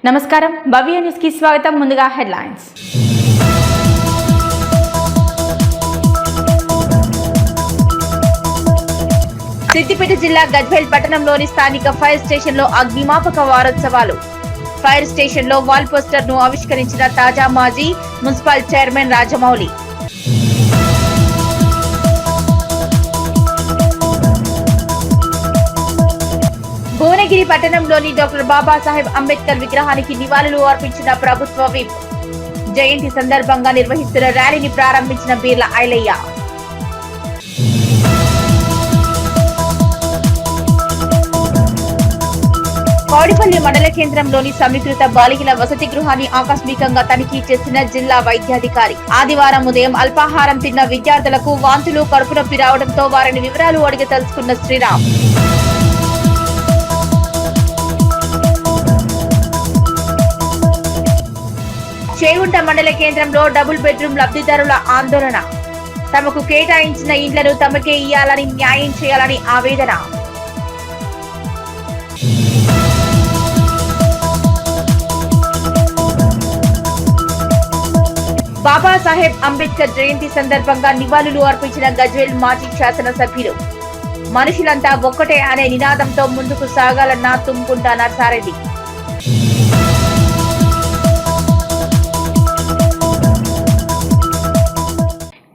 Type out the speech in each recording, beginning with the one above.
నమస్కారం భవ్య న్యూస్ కి స్వాగతం. ముందుగా హెడ్లైన్స్. సిద్దిపేట జిల్లా గజ్వేల్ పట్టణంలోని స్థానిక ఫైర్ స్టేషన్ లో అగ్నిమాపక వారోత్సవాలు. ఫైర్ స్టేషన్ లో వాల్ పోస్టర్ ను ఆవిష్కరించిన తాజా మాజీ మున్సిపల్ చైర్మన్ రాజమౌళి. భువనగిరి పట్టణంలోని డాక్టర్ బాబాసాహెబ్ అంబేద్కర్ విగ్రహానికి నివాళులు అర్పించిన ప్రభుత్వ విప్. జయంతి సందర్భంగా నిర్వహిస్తున్న ర్యాలీని ప్రారంభించిన బీర్ల ఐలయ్య. కౌడిపల్లి మండల కేంద్రంలోని సమీకృత బాలికల వసతి గృహాన్ని ఆకస్మికంగా తనిఖీ చేసిన జిల్లా వైద్యాధికారి. ఆదివారం ఉదయం అల్పాహారం తిన్న విద్యార్థులకు వాంతులు, కడుపు నొప్పి రావడంతో వారిని వివరాలు అడిగి తెలుసుకున్న శ్రీరామ్. చేగుంట మండల కేంద్రంలో డబుల్ బెడ్రూమ్ లబ్ధిదారుల ఆందోళన. తమకు కేటాయించిన ఇండ్లను తమకే ఇయ్యాలని, న్యాయం చేయాలని ఆవేదన. బాబాసాహెబ్ అంబేద్కర్ జయంతి సందర్భంగా నివాళులు అర్పించిన గజ్వేల్ మాజీ శాసనసభ్యులు. మనుషులంతా ఒక్కటే అనే నినాదంతో ముందుకు సాగాలన్న తుమ్కుంట నర్సారెడ్డి.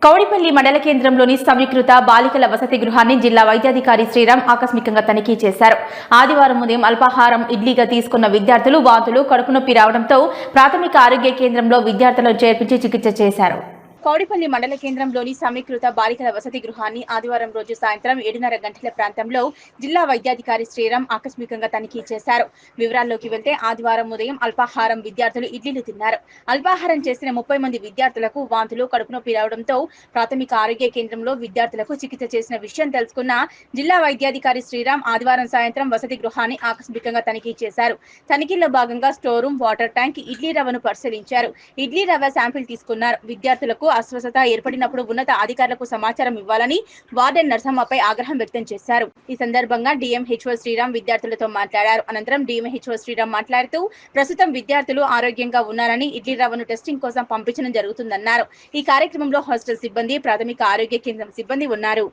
కౌడిపల్లి మండల కేంద్రంలోని సమీకృత బాలికల వసతి గృహాన్ని జిల్లా వైద్యాధికారి శ్రీరామ్ ఆకస్మికంగా తనిఖీ చేశారు. ఆదివారం ఉదయం అల్పాహారం ఇడ్లీగా తీసుకున్న విద్యార్థులు వాంతులు, కడుపు నొప్పి రావడంతో ప్రాథమిక ఆరోగ్య కేంద్రంలో విద్యార్థులను చేర్పించి చికిత్స చేశారు. కౌడిపల్లి మండల కేంద్రంలోని సమీకృత బాలికల వసతి గృహాన్ని ఆదివారం రోజు సాయంత్రం 7:30 గంటల ప్రాంతంలో జిల్లా వైద్యాధికారి శ్రీరామ్ ఆకస్మికంగా తనిఖీ చేశారు. వివరాల్లోకి వెళ్తే ఆదివారం ఉదయం అల్పాహారం విద్యార్థులు ఇడ్లీలు తిన్నారు. అల్పాహారం చేసిన 30 మంది విద్యార్థులకు వాంతులు, కడుపు నొప్పి రావడంతో ప్రాథమిక ఆరోగ్య కేంద్రంలో విద్యార్థులకు చికిత్స చేసిన విషయం తెలుసుకున్న జిల్లా వైద్యాధికారి శ్రీరామ్ ఆదివారం సాయంత్రం వసతి గృహాన్ని ఆకస్మికంగా తనిఖీ చేశారు. తనిఖీల్లో భాగంగా store room, water tank, idli రవ్వను పరిశీలించారు. ఇడ్లీ రవ్వ శాంపిల్ తీసుకున్నారు. విద్యార్థులకు అస్వస్థత ఏర్పడినప్పుడు ఉన్నత అధికారులకు సమాచారం ఇవ్వాలని వార్డెన్ నర్సమ్మపై ఆగ్రహం వ్యక్తం చేశారు. ఈ సందర్భంగా డిఎంహెచ్ఓ శ్రీరామ్ విద్యార్థులతో మాట్లాడారు. అనంతరం డిఎంహెచ్ఓ శ్రీరామ్ మాట్లాడుతూ ప్రస్తుతం విద్యార్థులు ఆరోగ్యంగా ఉన్నారని, ఇడ్లీ రవ్వను టెస్టింగ్ కోసం పంపించడం జరుగుతుందన్నారు. ఈ కార్యక్రమంలో హాస్టల్ సిబ్బంది, ప్రాథమిక ఆరోగ్య కేంద్రం సిబ్బంది ఉన్నారు.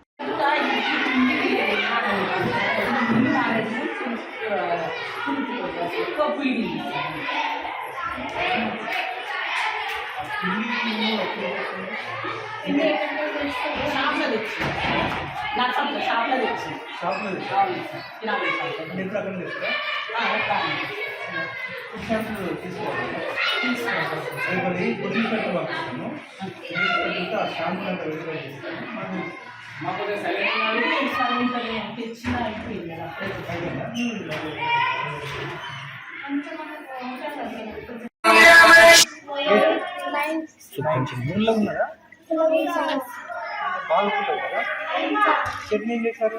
చట్నీ చేశారు.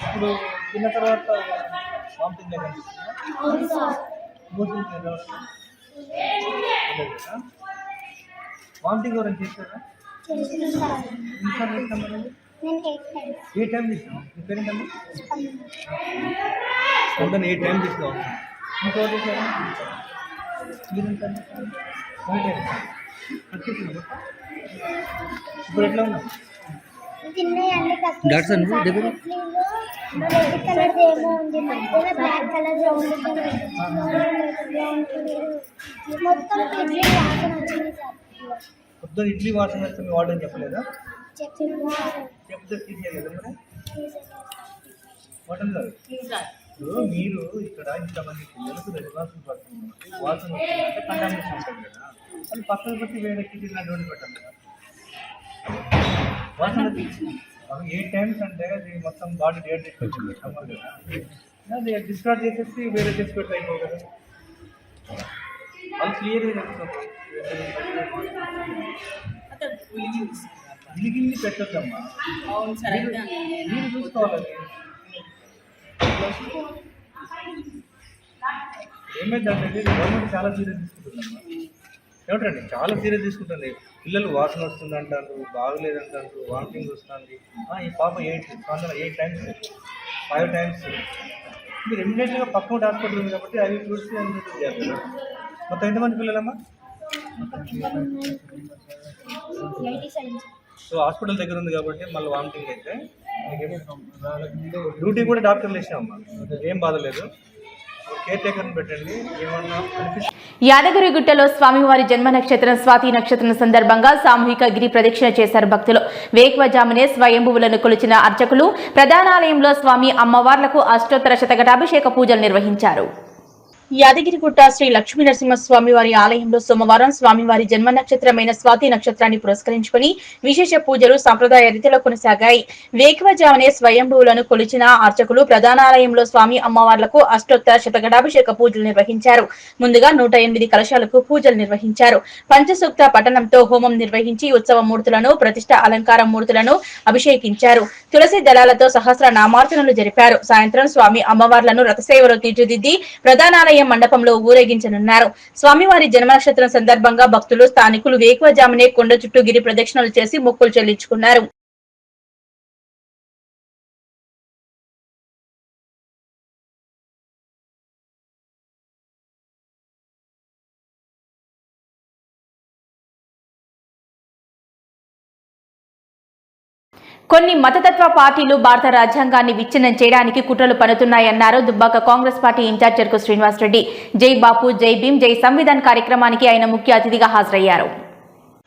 ఇప్పుడు తిన్న తర్వాత వామిటింగ్ వామిటింగ్ ఎవరైనా చేశారా? ఏ టైం తీసినావు? మీ పేరెంట్ అమ్మ స్పందన ఏ టైం తీసినావు? ఇంకో చేశారా? ఇప్పుడు ఎట్లా ఉన్నావు? పొద్దున ఇడ్లీ వాసన వస్తే మీ వాడని చెప్పలేదా? చెప్తే తీసేయలేదా? మరి హోటల్ కాదు. మీరు ఇక్కడ ఇంతమంది పిల్లలకు రెస్పాన్సిబుల్ పడుతున్నారు. వాసన వస్తుందంటే కంటామినేషన్ ఉంటుంది కదా, అది పక్కన పెట్టి వేరే కిచెన్ అటువంటి పెట్టాలి కదా. వాసన ఏ టైమ్స్ అంటే అది మొత్తం బాడీ డిహైడ్రేట్ వచ్చింది సమ్మర్ కదా, అది డిస్కార్డ్ చేసేసి వేరే చేసి పెట్టి అయిపో కదా. వాళ్ళు క్లియర్గా చెప్తారు. గిలిగిల్లి పెట్టద్దమ్మా, మీరు చూసుకోవాలి. ఏమైందంటే గవర్నమెంట్ చాలా సీరియస్ తీసుకుంటుందమ్మా. ఏమిటండి చాలా సీరియస్ తీసుకుంటుంది. పిల్లలు వాసన వస్తుంది అంటారు, బాగలేదంటారు, వామిటింగ్ వస్తుంది. ఈ పాప 8 టైమ్స్ 5 times. మీరు ఇమ్మీడియట్గా పక్కన హాస్పిటల్ ఉంది కాబట్టి అవి చూసి అడ్మిట్ చేస్తారు. మొత్తం ఎంతమంది పిల్లలమ్మా? సో హాస్పిటల్ దగ్గర ఉంది కాబట్టి మళ్ళీ వామిటింగ్ అయితే డ్యూటీ కూడా డాక్టర్లు వేసామమ్మా, ఏం బాధ లేదు. కేర్ టేకర్ని పెట్టండి. ఏమన్నా యాదగిరిగుట్టలో స్వామివారి జన్మ నక్షత్రం స్వాతి నక్షత్రం సందర్భంగా సామూహిక గిరి ప్రదక్షిణ చేశారు భక్తులు. వేకువజామునే స్వయంభువులను కొలిచిన అర్చకులు ప్రధానాలయంలో స్వామి అమ్మవార్లకు అష్టోత్తర శతఘటాభిషేక పూజలు నిర్వహించారు. యాదగిరిగుట్ట శ్రీ లక్ష్మీ నరసింహస్వామి వారి ఆలయంలో సోమవారం స్వామివారి జన్మ నక్షత్రమైన స్వాతి నక్షత్రాన్ని పురస్కరించుకుని విశేష పూజలు సంప్రదాయ రీతిలో కొనసాగాయి. వేకువజామునే స్వయంభువులను కొలిచిన అర్చకులు ప్రధానాలయంలో స్వామి అమ్మవార్లకు అష్టోత్తర శతఘటాభిషేక పూజలు నిర్వహించారు. ముందుగా 108 కలశాలకు పూజలు నిర్వహించారు. పంచసూక్త పఠనంతో హోమం నిర్వహించి ఉత్సవ మూర్తులను, ప్రతిష్ట అలంకార మూర్తులను అభిషేకించారు. తులసి దళాలతో సహస్ర నామార్చనలు జరిపారు. సాయంత్రం స్వామి అమ్మవార్లను రథసేవలో తీర్చిదిద్ది ప్రధానాలయం మండపంలో ఊరేగించనున్నారు. స్వామివారి జన్మ నక్షత్రం సందర్భంగా భక్తులు, స్థానికులు వేకువజామునే కొండ చుట్టూ గిరి ప్రదక్షిణలు చేసి మొక్కులు చెల్లించుకున్నారు. కొన్ని మతతత్వ పార్టీలు భారత రాజ్యాంగాన్ని విచ్ఛిన్నం చేయడానికి కుట్రలు పన్నుతున్నాయన్నారు దుబ్బాక కాంగ్రెస్ పార్టీ ఇన్ఛార్జ్ చెరుకు శ్రీనివాసరెడ్డి. జై బాపు జై భీం జై సంవిధాన్ కార్యక్రమానికి ఆయన ముఖ్య అతిథిగా హాజరయ్యారు.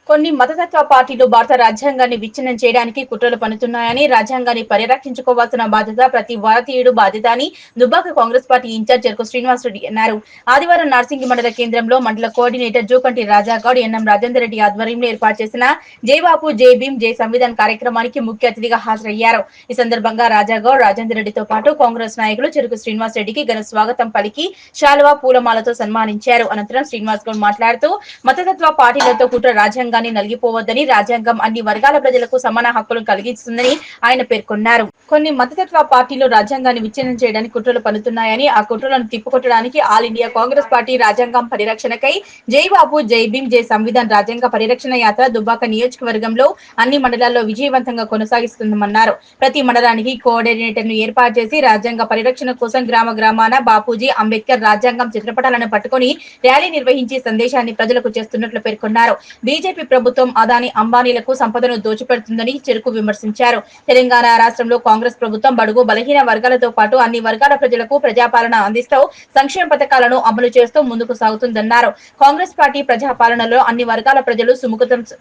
కొన్ని మతతత్వ పార్టీలు భారత రాజ్యాంగాన్ని విచ్ఛిన్నం చేయడానికి కుట్రలు పన్నుతున్నాయని, రాజ్యాంగాన్ని పరిరక్షించుకోవాల్సిన బాధ్యత ప్రతి భారతీయుడు బాధ్యత అని దుబ్బాక కాంగ్రెస్ పార్టీ ఇన్ఛార్జ్ చెరుకు శ్రీనివాసరెడ్డి అన్నారు. ఆదివారం నార్సింగి మండల కేంద్రంలో మండల కోఆర్డినేటర్ జూకంటి రాజాగౌడ్, ఎన్ఎం రాజేందర్ రెడ్డి ఆధ్వర్యంలో ఏర్పాటు చేసిన జై బాపు జై భీం జై సంవిధాన్ కార్యక్రమానికి ముఖ్య అతిథిగా హాజరయ్యారు. ఈ సందర్భంగా రాజాగౌడ్, రాజేందర్ రెడ్డితో పాటు కాంగ్రెస్ నాయకులు చెరుకు శ్రీనివాసరెడ్డికి ఘన స్వాగతం పలికి శాలువా పూలమాలతో సన్మానించారు. అనంతరం శ్రీనివాస్ గౌడ్ మాట్లాడుతూ మతతత్వ పార్టీలతో కుట్ర రాజ్యాంగ నలిగిపోవద్దని, రాజ్యాంగం అన్ని వర్గాల ప్రజలకు సమాన హక్కులను కలిగిస్తుందని ఆయన పేర్కొన్నారు. కొన్ని మతతత్వ పార్టీలు రాజ్యాంగాన్ని విచ్ఛిన్నం చేయడానికి కుట్రలు పన్నుతున్నాయని, ఆ కుట్రలను తిప్పుకొట్టడానికి ఆల్ ఇండియా కాంగ్రెస్ పార్టీ రాజ్యాంగం పరిరక్షణకై జై బాపు జై భీం జై సంవిధాన్ రాజ్యాంగ పరిరక్షణ యాత్ర దుబ్బాక నియోజకవర్గంలో అన్ని మండలాల్లో విజయవంతంగా కొనసాగిస్తుందన్నారు. ప్రతి మండలానికి కోఆర్డినేటర్ ను ఏర్పాటు చేసి రాజ్యాంగ పరిరక్షణ కోసం గ్రామ గ్రామాన బాపూజీ, అంబేద్కర్ రాజ్యాంగం చిత్రపటాలను పట్టుకుని ర్యాలీ నిర్వహించి సందేశాన్ని ప్రజలకు చేస్తున్నట్లు పేర్కొన్నారు. బీజేపీ ప్రభుత్వం అదాని అంబానీలకు సంపదను దోచిపెడుతుందని చెరుకు విమర్శించారు. తెలంగాణ రాష్ట్రంలో కాంగ్రెస్ ప్రభుత్వం బడుగు బలహీన వర్గాలతో పాటు అన్ని వర్గాల ప్రజలకు ప్రజాపాలన అందిస్తూ సంక్షేమ పథకాలను అమలు చేస్తూ ముందుకు సాగుతుందన్నారు. కాంగ్రెస్ పార్టీ ప్రజాపాలనలో అన్ని వర్గాల ప్రజలు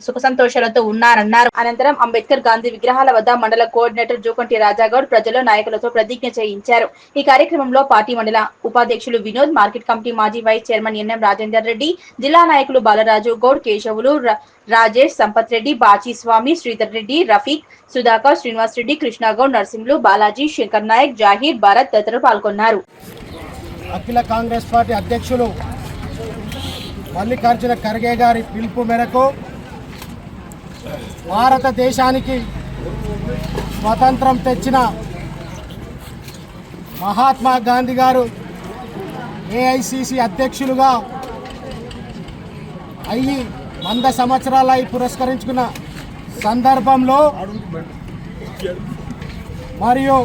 సుఖ సంతోషాలతో ఉన్నారన్నారు. అనంతరం అంబేద్కర్ గాంధీ విగ్రహాల వద్ద మండల కోఆర్డినేటర్ జూకంటి రాజాగౌడ్ ప్రజలు నాయకులతో ప్రతిజ్ఞ చేయించారు. ఈ కార్యక్రమంలో పార్టీ మండల ఉపాధ్యక్షులు వినోద్, మార్కెట్ కమిటీ మాజీ vice chairman NM Rajender Reddy, జిల్లా నాయకులు బాలరాజు గౌడ్, కేశవులు, రాజేష్, సంపత్ రెడ్డి, బాచీ స్వామి, శ్రీధర్ రెడ్డి, రఫీక్, సుధాకర్, శ్రీనివాస్ రెడ్డి, కృష్ణగౌడ్, నర్సింహులు, బాలాజీ, శంకర్ నాయక్, జాహీర్, భారత్ తదితరులు పాల్గొన్నారు. అఖిల కాంగ్రెస్ పార్టీ అధ్యక్షులు మల్లికార్జున ఖర్గే గారి పిలుపు మేరకు భారతదేశానికి స్వతంత్రం తెచ్చిన మహాత్మా గాంధీ గారు ఏఐసిసి అధ్యక్షులుగా అయ్యి 100 సంవత్సరాలు పురస్కరించుకున్న సందర్భంలో మరియు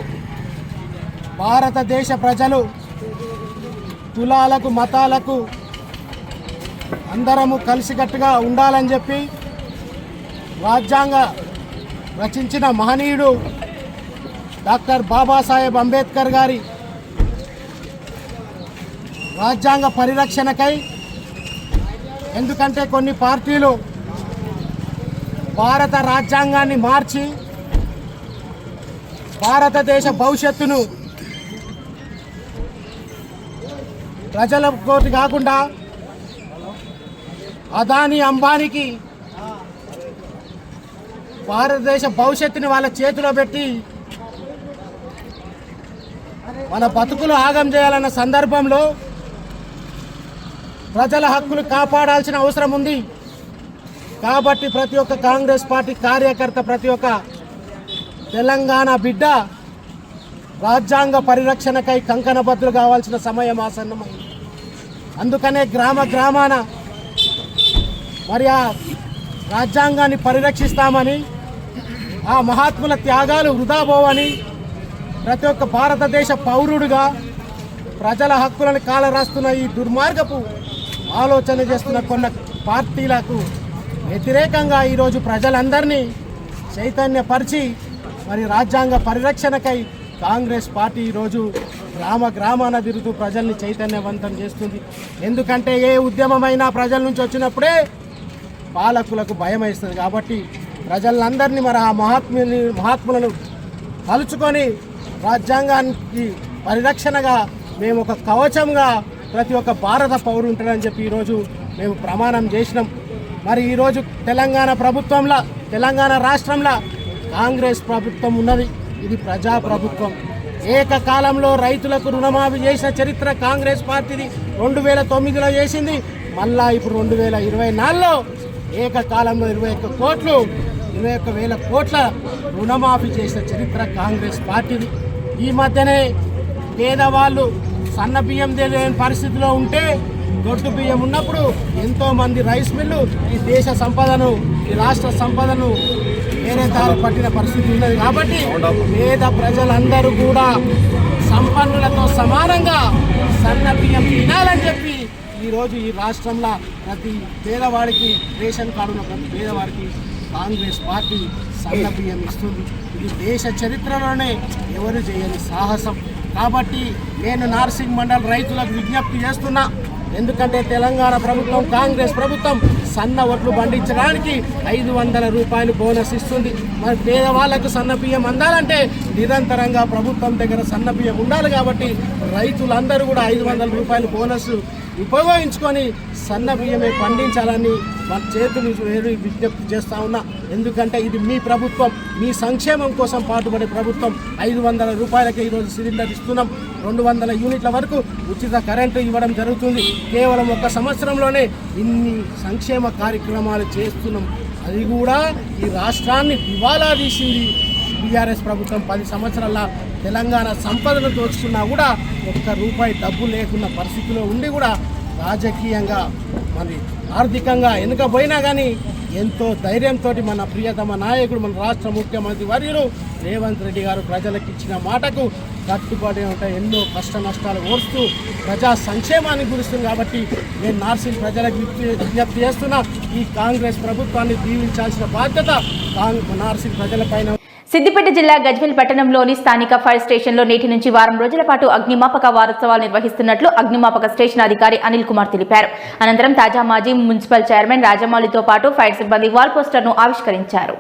భారతదేశ ప్రజలు కులాలకు, మతాలకు అందరము కలిసికట్టుగా ఉండాలని చెప్పి రాజ్యాంగ రచించిన మహనీయుడు డాక్టర్ బాబాసాహెబ్ అంబేద్కర్ గారి రాజ్యాంగ పరిరక్షణకై, ఎందుకంటే కొన్ని పార్టీలు భారత రాజ్యాంగాన్ని మార్చి భారతదేశ భవిష్యత్తును ప్రజల కోటి కాకుండా అదాని అంబానీకి భారతదేశ భవిష్యత్తుని వాళ్ళ చేతిలో పెట్టి మన బతుకులు ఆగం చేయాలన్న సందర్భంలో ప్రజల హక్కులు కాపాడాల్సిన అవసరం ఉంది. కాబట్టి ప్రతి ఒక్క కాంగ్రెస్ పార్టీ కార్యకర్త, ప్రతి ఒక్క తెలంగాణ బిడ్డ రాజ్యాంగ పరిరక్షణకై కంకణబద్దులు కావాల్సిన సమయం ఆసన్నమైంది. అందుకనే గ్రామ గ్రామాన మరి ఆ రాజ్యాంగాన్ని పరిరక్షిస్తామని, ఆ మహాత్ముల త్యాగాలు వృధా పోవని ప్రతి ఒక్క భారతదేశ పౌరుడిగా ప్రజల హక్కులను కాలరాస్తున్న ఈ దుర్మార్గపు ఆలోచన చేస్తున్న కొన్ని పార్టీలకు వ్యతిరేకంగా ఈరోజు ప్రజలందరినీ చైతన్యపరిచి మరి రాజ్యాంగ పరిరక్షణకై కాంగ్రెస్ పార్టీ ఈరోజు గ్రామాన తిరుగుతూ ప్రజల్ని చైతన్యవంతం చేస్తుంది. ఎందుకంటే ఏ ఉద్యమమైనా ప్రజల నుంచి వచ్చినప్పుడే పాలకులకు భయం వేస్తుంది. కాబట్టి ప్రజలందరినీ మరి ఆ మహాత్ములను కలుచుకొని రాజ్యాంగానికి పరిరక్షణగా మేము ఒక కవచంగా ప్రతి ఒక్క భారత పౌరుడు ఉంటాడని చెప్పి ఈరోజు మేము ప్రమాణం చేసినాం. మరి ఈరోజు తెలంగాణ రాష్ట్రంలో కాంగ్రెస్ ప్రభుత్వం ఉన్నది. ఇది ప్రజాప్రభుత్వం. ఏకకాలంలో రైతులకు రుణమాఫీ చేసిన చరిత్ర కాంగ్రెస్ పార్టీది. 2009లో చేసింది. మళ్ళా ఇప్పుడు 2024లో ఏకకాలంలో 21,000 కోట్ల రుణమాఫీ చేసిన చరిత్ర కాంగ్రెస్ పార్టీది. ఈ మధ్యనే పేదవాళ్ళు సన్న బియ్యం తెలియని పరిస్థితిలో ఉంటే దొడ్డు బియ్యం ఉన్నప్పుడు ఎంతోమంది రైస్ మిల్లు ఈ దేశ సంపదను, ఈ రాష్ట్ర సంపదను వేరే దారి పట్టిన పరిస్థితి ఉన్నది. కాబట్టి పేద ప్రజలందరూ కూడా సంపన్నులతో సమానంగా సన్న బియ్యం తినాలని చెప్పి ఈరోజు ఈ రాష్ట్రంలో ప్రతి పేదవాడికి రేషన్ కార్డు ఉన్న ప్రతి పేదవాడికి కాంగ్రెస్ పార్టీ సన్న బియ్యం ఇస్తుంది. ఇది దేశ చరిత్రలోనే ఎవరు చేయని సాహసం. కాబట్టి నేను నార్సింగ్ మండల్ రైతులకు విజ్ఞప్తి చేస్తున్నా. ఎందుకంటే తెలంగాణ ప్రభుత్వం, కాంగ్రెస్ ప్రభుత్వం సన్న ఒట్లు పండించడానికి 500 రూపాయలు బోనస్ ఇస్తుంది. మరి పేదవాళ్లకు సన్న బియ్యం అందాలంటే నిరంతరంగా ప్రభుత్వం దగ్గర సన్న బియ్యం ఉండాలి. కాబట్టి రైతులందరూ కూడా 500 రూపాయలు బోనస్ ఉపయోగించుకొని సన్న బియ్యమే పండించాలని మన చేతులు వేరు విజ్ఞప్తి చేస్తూ ఉన్నా. ఎందుకంటే ఇది మీ ప్రభుత్వం, మీ సంక్షేమం కోసం పాటుపడే ప్రభుత్వం. 500 రూపాయలకే ఈరోజు సిలిండర్ ఇస్తున్నాం. 200 యూనిట్ల వరకు ఉచిత కరెంటు ఇవ్వడం జరుగుతుంది. కేవలం 1 సంవత్సరంలోనే ఇన్ని సంక్షేమ కార్యక్రమాలు చేస్తున్నాం. అది కూడా ఈ రాష్ట్రాన్ని దివాలా తీసింది బీఆర్ఎస్ ప్రభుత్వం. 10 సంవత్సరాల తెలంగాణ సంపదను దోచుకున్నా కూడా ₹1 డబ్బు లేకున్న పరిస్థితిలో ఉండి కూడా రాజకీయంగా మరి ఆర్థికంగా వెనుకపోయినా కానీ ఎంతో ధైర్యంతో మన ప్రియతమ నాయకుడు, మన రాష్ట్ర ముఖ్యమంత్రి వర్యులు రేవంత్ రెడ్డి గారు ప్రజలకు ఇచ్చిన మాటకు కట్టుబడి ఉంటాయి. ఎన్నో కష్ట నష్టాలు ఓర్స్తూ ప్రజా సంక్షేమాన్ని గురిస్తుంది. కాబట్టి నేను నార్సింగ్ ప్రజలకు విజ్ఞప్తి చేస్తున్నా. ఈ కాంగ్రెస్ ప్రభుత్వాన్ని దీవించాల్సిన బాధ్యత నార్సింగ్ ప్రజలపైన. సిద్దిపేట జిల్లా గజ్వేల్ పట్టణంలోని స్థానిక ఫైర్ స్టేషన్లో నేటి నుంచి వారం రోజుల పాటు అగ్నిమాపక వారోత్సవాలు నిర్వహిస్తున్నట్లు అగ్నిమాపక స్టేషన్ అధికారి అనిల్ కుమార్ తెలిపారు. అనంతరం తాజా మాజీ మున్సిపల్ చైర్మన్ రాజమౌళితో పాటు ఫైర్ సిబ్బంది వాల్ పోస్టర్ను ఆవిష్కరించారు.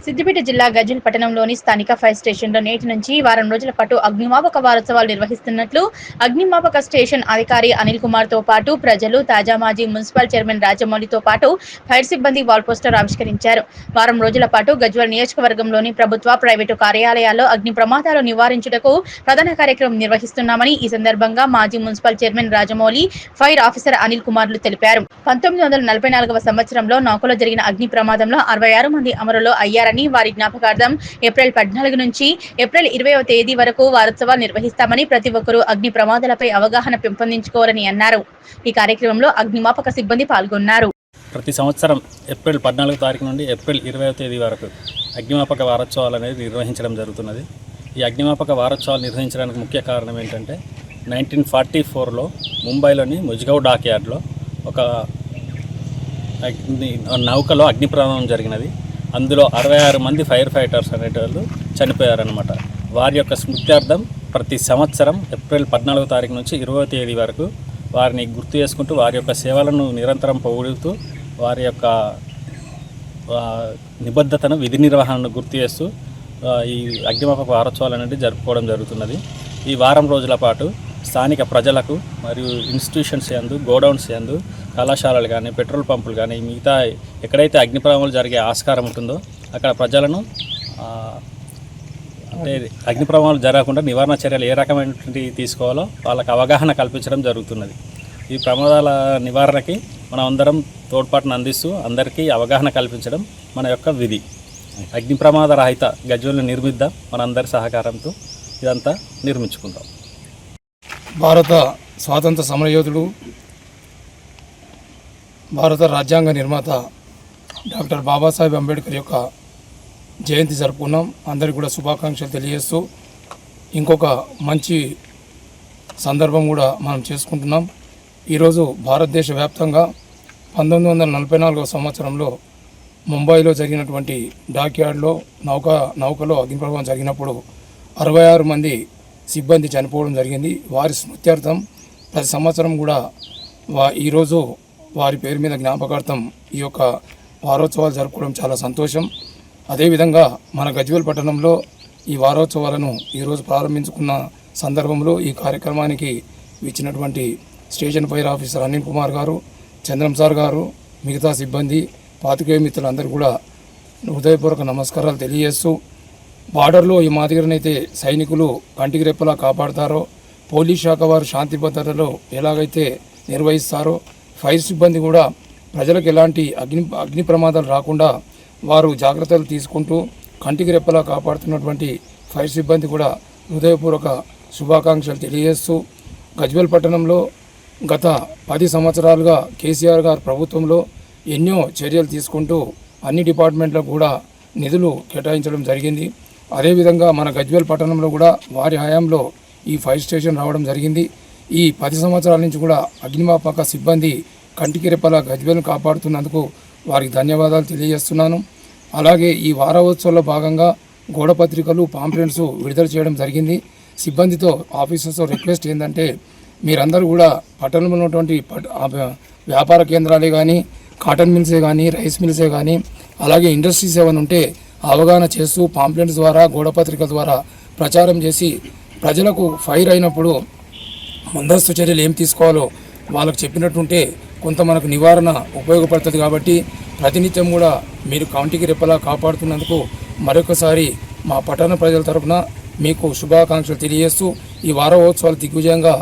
సిద్దిపేట జిల్లా గజ్వేల్ పట్టణంలోని స్థానిక ఫైర్ స్టేషన్లో నేటి నుంచి వారం రోజుల పాటు అగ్నిమాపక వారోత్సవాలు నిర్వహిస్తున్నట్లు అగ్నిమాపక స్టేషన్ అధికారి అనిల్ కుమార్ తో పాటు ప్రజలు, తాజా మాజీ మున్సిపల్ చైర్మన్ రాజమౌళితో పాటు ఫైర్ సిబ్బంది వాల్ పోస్టర్ ఆవిష్కరించారు. వారం రోజుల పాటు గజ్వేల్ నియోజకవర్గంలోని ప్రభుత్వ, ప్రైవేటు కార్యాలయాల్లో అగ్ని ప్రమాదాలు నివారించుటకు ప్రధాన కార్యక్రమం నిర్వహిస్తున్నామని ఈ సందర్భంగా మాజీ municipal chairman Rajamouli, fire officer Anil కుమార్లు తెలిపారు. 1944వ సంవత్సరంలో నౌకలో జరిగిన అగ్ని ప్రమాదంలో 66 మంది అమరులు అయ్యారని, వారి జ్ఞాపకార్థం ఏప్రిల్ 14 నుంచి ఏప్రిల్ 20వ తేదీ వరకు వారోత్సవాలు నిర్వహిస్తామని, ప్రతి ఒక్కరూ అగ్ని ప్రమాదాలపై అవగాహన పెంపొందించుకోవాలని అన్నారు. ఈ కార్యక్రమంలో అగ్నిమాపక సిబ్బంది పాల్గొన్నారు. ప్రతి సంవత్సరం ఏప్రిల్ 14వ తారీఖు నుండి ఏప్రిల్ 20వ తేదీ వరకు అగ్నిమాపక వారోత్సవాలు అనేది నిర్వహించడం జరుగుతున్నది. ఈ అగ్నిమాపక వారోత్సవాలు నిర్వహించడానికి ముఖ్య కారణం ఏంటంటే 1944లో ముంబైలోని ముజ్గౌ డాక్ యార్డ్లో ఒక నౌకలో అగ్ని ప్రమాదం జరిగినది. అందులో 66 మంది ఫైర్ ఫైటర్స్ అనేటోళ్ళు చనిపోయారనమాట. వారి యొక్క స్మృత్యార్థం ప్రతి సంవత్సరం ఏప్రిల్ 14వ తారీఖు నుంచి 20వ తేదీ వరకు వారిని గుర్తు చేసుకుంటూ వారి యొక్క సేవలను నిరంతరం పొగుడుతూ వారి యొక్క నిబద్ధతను, విధి నిర్వహణను గుర్తు చేస్తూ ఈ అగ్నిమాపక వారోత్సవాలు అనేది జరుపుకోవడం జరుగుతున్నది. ఈ వారం రోజుల పాటు స్థానిక ప్రజలకు మరియు ఇన్స్టిట్యూషన్స్ యందు, గోడౌన్స్ యందు, కళాశాలలు కానీ, పెట్రోల్ పంపులు కానీ, మిగతా ఎక్కడైతే అగ్ని ప్రమాదాలు జరిగే ఆస్కారం ఉంటుందో అక్కడ ప్రజలను అంటే అగ్ని ప్రమాదాలు జరగకుండా నివారణ చర్యలు ఏ రకమైనటువంటి తీసుకోవాలో వాళ్ళకి అవగాహన కల్పించడం జరుగుతున్నది. ఈ ప్రమాదాల నివారణకి మనం అందరం తోడ్పాటును అందిస్తూ అందరికీ అవగాహన కల్పించడం మన యొక్క విధి. అగ్ని ప్రమాద రహిత గజ్వేల్ని నిర్మిద్దాం. మనందరి సహకారంతో ఇదంతా నిర్మించుకుందాం. భారత స్వాతంత్ర సమరయోధుడు, భారత రాజ్యాంగ నిర్మాత డాక్టర్ బాబాసాహెబ్ అంబేద్కర్ యొక్క జయంతి జరుపుకున్నాం. అందరికీ కూడా శుభాకాంక్షలు తెలియజేస్తూ ఇంకొక మంచి సందర్భం కూడా మనం చేసుకుంటున్నాం. ఈరోజు భారతదేశ వ్యాప్తంగా 1944 సంవత్సరంలో ముంబైలో జరిగినటువంటి డాక్యార్డ్లో నౌకలో అగ్నిప్రమాదం జరిగినప్పుడు 66 మంది సిబ్బంది చనిపోవడం జరిగింది. వారి స్మృత్యార్థం ప్రతి సంవత్సరం కూడా ఈరోజు వారి పేరు మీద జ్ఞాపకార్థం ఈ యొక్క వారోత్సవాలు జరుపుకోవడం చాలా సంతోషం. అదేవిధంగా మన గజ్వేల్ పట్టణంలో ఈ వారోత్సవాలను ఈరోజు ప్రారంభించుకున్న సందర్భంలో ఈ కార్యక్రమానికి ఇచ్చినటువంటి station fire officer Anil Kumar గారు, చంద్రం సార్ గారు, మిగతా సిబ్బంది, పాతికేయ మిత్రులందరూ కూడా హృదయపూర్వక నమస్కారాలు తెలియజేస్తూ, బార్డర్లో ఈ మాదిరినైతే సైనికులు కంటికి రెప్పలా కాపాడతారో, పోలీస్ శాఖ వారు శాంతి భద్రతలో ఎలాగైతే నిర్వహిస్తారో, ఫైర్ సిబ్బంది కూడా ప్రజలకు ఎలాంటి అగ్ని ప్రమాదాలు రాకుండా వారు జాగ్రత్తలు తీసుకుంటూ కంటికి రెప్పలా కాపాడుతున్నటువంటి ఫైర్ సిబ్బంది కూడా హృదయపూర్వక శుభాకాంక్షలు తెలియజేస్తూ, గజ్వేల్ పట్టణంలో గత 10 సంవత్సరాలుగా కేసీఆర్ గారి ప్రభుత్వంలో ఎన్నో చర్యలు తీసుకుంటూ అన్ని డిపార్ట్మెంట్లకు కూడా నిధులు కేటాయించడం జరిగింది. అదేవిధంగా మన గజ్వేల్ పట్టణంలో కూడా వారి హయాంలో ఈ ఫైర్ స్టేషన్ రావడం జరిగింది. ఈ 10 సంవత్సరాల నుంచి కూడా అగ్నిమాపక సిబ్బంది కంటికి రెప్పలా గజ్వేల్ను కాపాడుతున్నందుకు వారికి ధన్యవాదాలు తెలియజేస్తున్నాను. అలాగే ఈ వారోత్సవంలో భాగంగా గోడ పత్రికలు, పాంప్లెట్స్ విడుదల చేయడం జరిగింది. సిబ్బందితో ఆఫీసర్స్తో రిక్వెస్ట్ ఏంటంటే, మీరందరూ కూడా పట్టణంలో ఉన్నటువంటి వ్యాపార కేంద్రాలే కానీ, కాటన్ మిల్సే కానీ, రైస్ మిల్సే కానీ, అలాగే ఇండస్ట్రీస్ ఏమైనా ఉంటే అవగాహన చేస్తూ పాంప్లెట్స్ ద్వారా, గోడ పత్రికల ద్వారా ప్రచారం చేసి ప్రజలకు ఫైర్ అయినప్పుడు ముందస్తు చర్యలు ఏం తీసుకోవాలో వాళ్ళకు చెప్పినట్టుంటే కొంత మనకు నివారణ ఉపయోగపడుతుంది. కాబట్టి ప్రతినిత్యం కూడా మీరు కంటికి రెప్పలా కాపాడుతున్నందుకు మరొకసారి మా పట్టణ ప్రజల తరఫున మీకు శుభాకాంక్షలు తెలియజేస్తూ ఈ వారోత్సవాలు దిగ్విజయంగా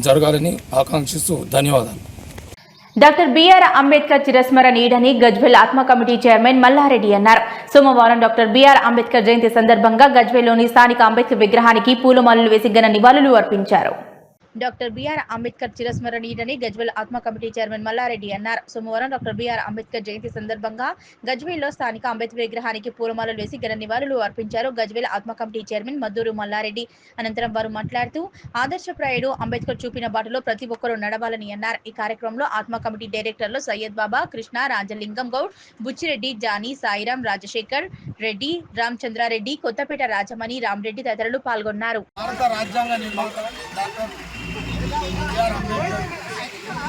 జరగాలని ఆకాంక్షిస్తూ ధన్యవాదాలు. డాక్టర్ బిఆర్ అంబేద్కర్ చిరస్మరణీయుడని గజ్వేల్ ఆత్మ కమిటీ చైర్మన్ మల్లారెడ్డి అన్నారు. సోమవారం డాక్టర్ బిఆర్ అంబేద్కర్ జయంతి సందర్భంగా గజ్వేల్లోని స్థానిక అంబేద్కర్ విగ్రహానికి పూలమాలలు వేసి ఘన నివాళులు అర్పించారు. డాక్టర్ బిఆర్ అంబేద్కర్ చిరస్మరణీయుడని గజ్వేల్ ఆత్మ కమిటీ చైర్మన్ మల్లారెడ్డి అన్నారు. సోమవారం డాక్టర్ బిఆర్ అంబేద్కర్ జయంతి సందర్భంగా గజ్వేల్లో స్థానిక అంబేద్కర్ విగ్రహానికి పూలమాలలు వేసి ఘన నివాళులు అర్పించారు. గజ్వేల్ ఆత్మ కమిటీ చైర్మన్ మద్దూరు మల్లారెడ్డి అనంతరం వారు మాట్లాడుతూ, ఆదర్శప్రాయుడు అంబేద్కర్ చూపిన బాటలో ప్రతి ఒక్కరూ నడవాలని అన్నారు. ఈ కార్యక్రమంలో ఆత్మ కమిటీ డైరెక్టర్లు సయ్యద్ బాబా, కృష్ణ, రాజలింగం గౌడ్, బుచ్చిరెడ్డి, జానీ, సాయిరాం, రాజశేఖర్ రెడ్డి, రామచంద్రారెడ్డి, కొత్తపేట రాజమణి, రామరెడ్డి తదితరులు పాల్గొన్నారు.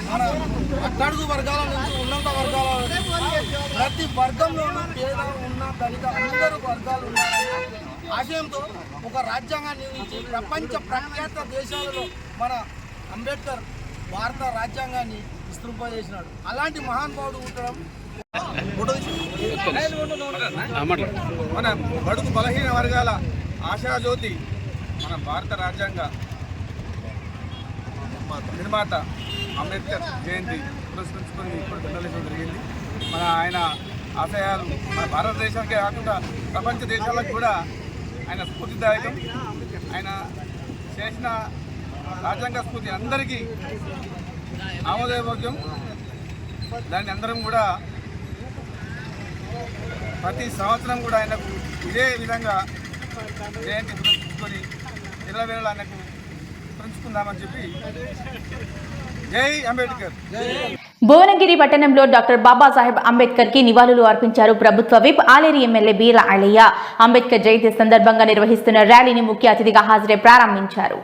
మన అట్టడుగు వర్గాల నుంచి ఉన్నత వర్గాల ప్రతి వర్గంలోనూ పేద ఉన్న దళిత అందరూ వర్గాలు ఉన్నారనే ఆశయంతో ఒక రాజ్యాంగాన్ని నిర్మించి ప్రపంచ ప్రఖ్యాత దేశాలలో మన అంబేద్కర్ భారత రాజ్యాంగాన్ని విస్తృంపజేసినాడు. అలాంటి మహానుభావుడు ఉండడం మన బడుగు బలహీన వర్గాల ఆశాజ్యోతి మన భారత రాజ్యాంగ నిర్మాత అంబేద్కర్ జయంతి పురస్కరించుకొని ఇప్పుడు విడుదల జరిగింది. మన ఆయన ఆశయాలు మన భారతదేశానికే కాకుండా ప్రపంచ దేశాలకు కూడా ఆయన స్ఫూర్తిదాయకం. ఆయన చేసిన రాజ్యాంగ స్ఫూర్తి అందరికీ ఆమోదయోగ్యం. దాన్ని అందరం కూడా ప్రతి సంవత్సరం కూడా ఆయనకు ఇదే విధంగా జయంతి పురస్కరించుకొని వేళ ఆయనకు పురస్కరించుకుందామని చెప్పి జై అంబేద్కర్. భువనగిరి పట్టణంలో డాక్టర్ బాబాసాహెబ్ అంబేద్కర్ కి నివాళులు అర్పించారు ప్రభుత్వ విప్ ఆలేరు ఎమ్మెల్యే బీర్ల ఐలయ్య. అంబేద్కర్ జయంతి సందర్భంగా నిర్వహిస్తున్న ర్యాలీని ముఖ్య అతిథిగా హాజరై ప్రారంభించారు.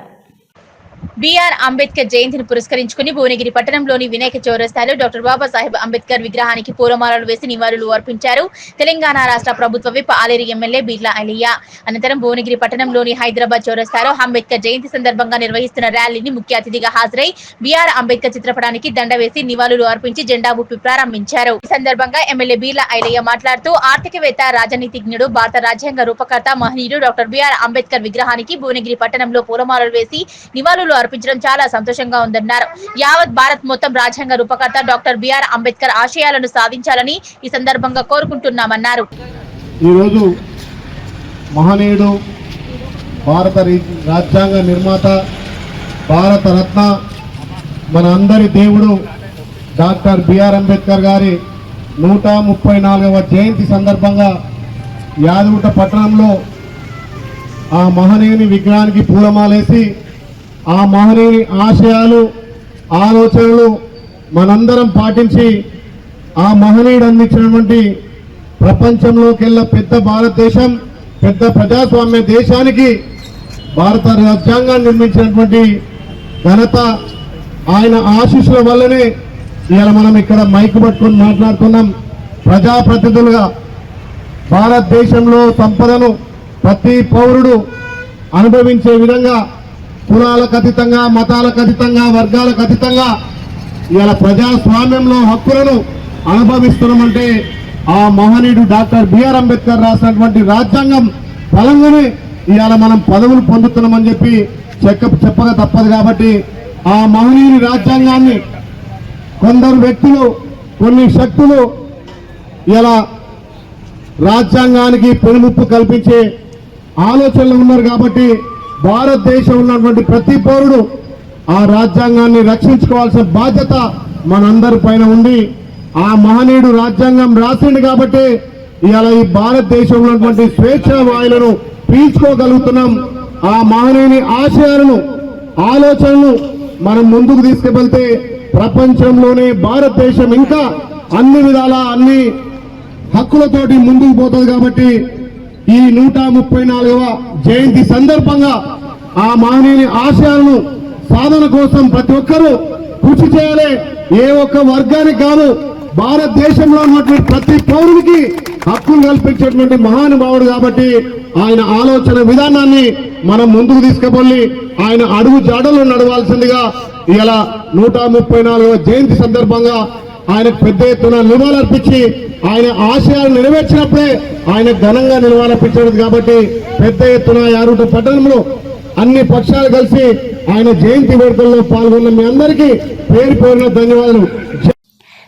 బిఆర్ అంబేద్కర్ జయంతిని పురస్కరించుకుని భువనగిరి పట్టణంలోని వినాయక చౌరస్తాలో డాక్టర్ బాబాసాహెబ్ అంబేద్కర్ విగ్రహానికి పూలమాలలు వేసి నివాళులు అర్పించారు తెలంగాణ రాష్ట్ర ప్రభుత్వ విప్ ఆలేరు ఎమ్మెల్యే బీర్ల ఐలయ్య. అనంతరం భువనగిరి పట్టణంలోని హైదరాబాద్ చౌరస్తాలో అంబేద్కర్ జయంతి సందర్భంగా నిర్వహిస్తున్న ర్యాలీని ముఖ్య అతిథిగా హాజరై బిఆర్ అంబేద్కర్ చిత్రపటానికి దండ వేసి నివాళులు అర్పించి జెండా ఊపి ప్రారంభించారు. ఈ సందర్భంగా ఎమ్మెల్యే బీర్ల ఐలయ్య మాట్లాడుతూ, ఆర్థికవేత్త, రాజనీతిజ్ఞుడు, భారత రాజ్యాంగ రూపకర్త, మహనీయుడు డాక్టర్ బిఆర్ అంబేద్కర్ విగ్రహానికి భువనగిరి పట్టణంలో పూలమాలలు వేసి నివాళులు అర్పించడం చాలా సంతోషంగా ఉందన్నారు. యావత్ భారత్ మొత్తం రాజ్యాంగ రూపకర్త డాక్టర్ బిఆర్ అంబేద్కర్ ఆశయాలను సాధించాలని ఈ సందర్భంగా కోరుకుంటున్నామన్నారు. ఈరోజు మహనీయుడు, భారత రాజ్యాంగ నిర్మాత, భారత రత్న, మన అందరి దేవుడు డాక్టర్ బిఆర్ అంబేద్కర్ గారి 134వ జయంతి సందర్భంగా యాదగుట్ట పట్టణంలో ఆ మహనీయుని విగ్రహానికి పూలమాలేసి ఆ మహనీయుని ఆశయాలు ఆలోచనలు మనందరం పాటించి ఆ మహనీయుడు అందించినటువంటి ప్రపంచంలోకెల్లా పెద్ద భారతదేశం, పెద్ద ప్రజాస్వామ్య దేశానికి భారత రాజ్యాంగాన్ని నిర్మించినటువంటి ఘనత ఆయన ఆశీస్సుల వల్లనే ఇవాళ మనం ఇక్కడ మైక్ పట్టుకొని మాట్లాడుతున్నాం. ప్రజాప్రతినిధులుగా భారతదేశంలో సంపదను ప్రతి పౌరుడు అనుభవించే విధంగా కులాలకు అతీతంగా, మతాలకు అతీతంగా, వర్గాలకు అతీతంగా ఇవాళ ప్రజాస్వామ్యంలో హక్కులను అనుభవిస్తున్నామంటే ఆ మహనీయుడు డాక్టర్ బిఆర్ అంబేద్కర్ రాసినటువంటి రాజ్యాంగం బలంగానే ఇవాళ మనం పదవులు పొందుతున్నామని చెప్పి చెప్పక తప్పదు. కాబట్టి ఆ మహనీయుని రాజ్యాంగాన్ని కొందరు వ్యక్తులు, కొన్ని శక్తులు ఇలా రాజ్యాంగానికి పెనుముప్పు కల్పించే ఆలోచనలు ఉన్నారు. కాబట్టి భారతదేశంలో ఉన్నటువంటి ప్రతి పౌరుడు ఆ రాజ్యాంగాన్ని రక్షించుకోవాల్సిన బాధ్యత మనందరి పైన ఉంది. ఆ మహనీయుడు రాజ్యాంగం రాసిండు కాబట్టి ఇవాళ ఈ భారతదేశంలో ఉన్నటువంటి స్వేచ్ఛ వాయులను పీల్చుకోగలుగుతున్నాం. ఆ మహనీయుని ఆశయాలను, ఆలోచనలు మనం ముందుకు తీసుకువెళ్తే ప్రపంచంలోనే భారతదేశం ఇంకా అన్ని విధాల అన్ని హక్కులతోటి ముందుకు పోతుంది. కాబట్టి ఈ 134వ జయంతి సందర్భంగా ఆ మహనీయుని ఆశయాలను సాధన కోసం ప్రతి ఒక్కరూ కృషి చేయాలి. ఏ ఒక్క వర్గానికి కాదు, భారతదేశంలో ఉన్నటువంటి ప్రతి పౌరునికి హక్కులు కల్పించేటువంటి మహానుభావుడు. కాబట్టి ఆయన ఆలోచన విధానాన్ని మనం ముందుకు తీసుకుపోయి ఆయన అడుగు జాడలు నడవాల్సిందిగా ఇలా 134వ జయంతి సందర్భంగా ఆయనకు పెద్ద ఎత్తున నివాళులర్పించి ఆయన ఆశయాలు నెరవేర్చినప్పుడే ఆయన ఘనంగా నివాళులర్పించారు. కాబట్టి పెద్ద ఎత్తున యారుట పట్టణంలో అన్ని పక్షాలు కలిసి ఆయన జయంతి వేడుకల్లో పాల్గొన్న మీ అందరికీ పేరు పేరున ధన్యవాదాలు.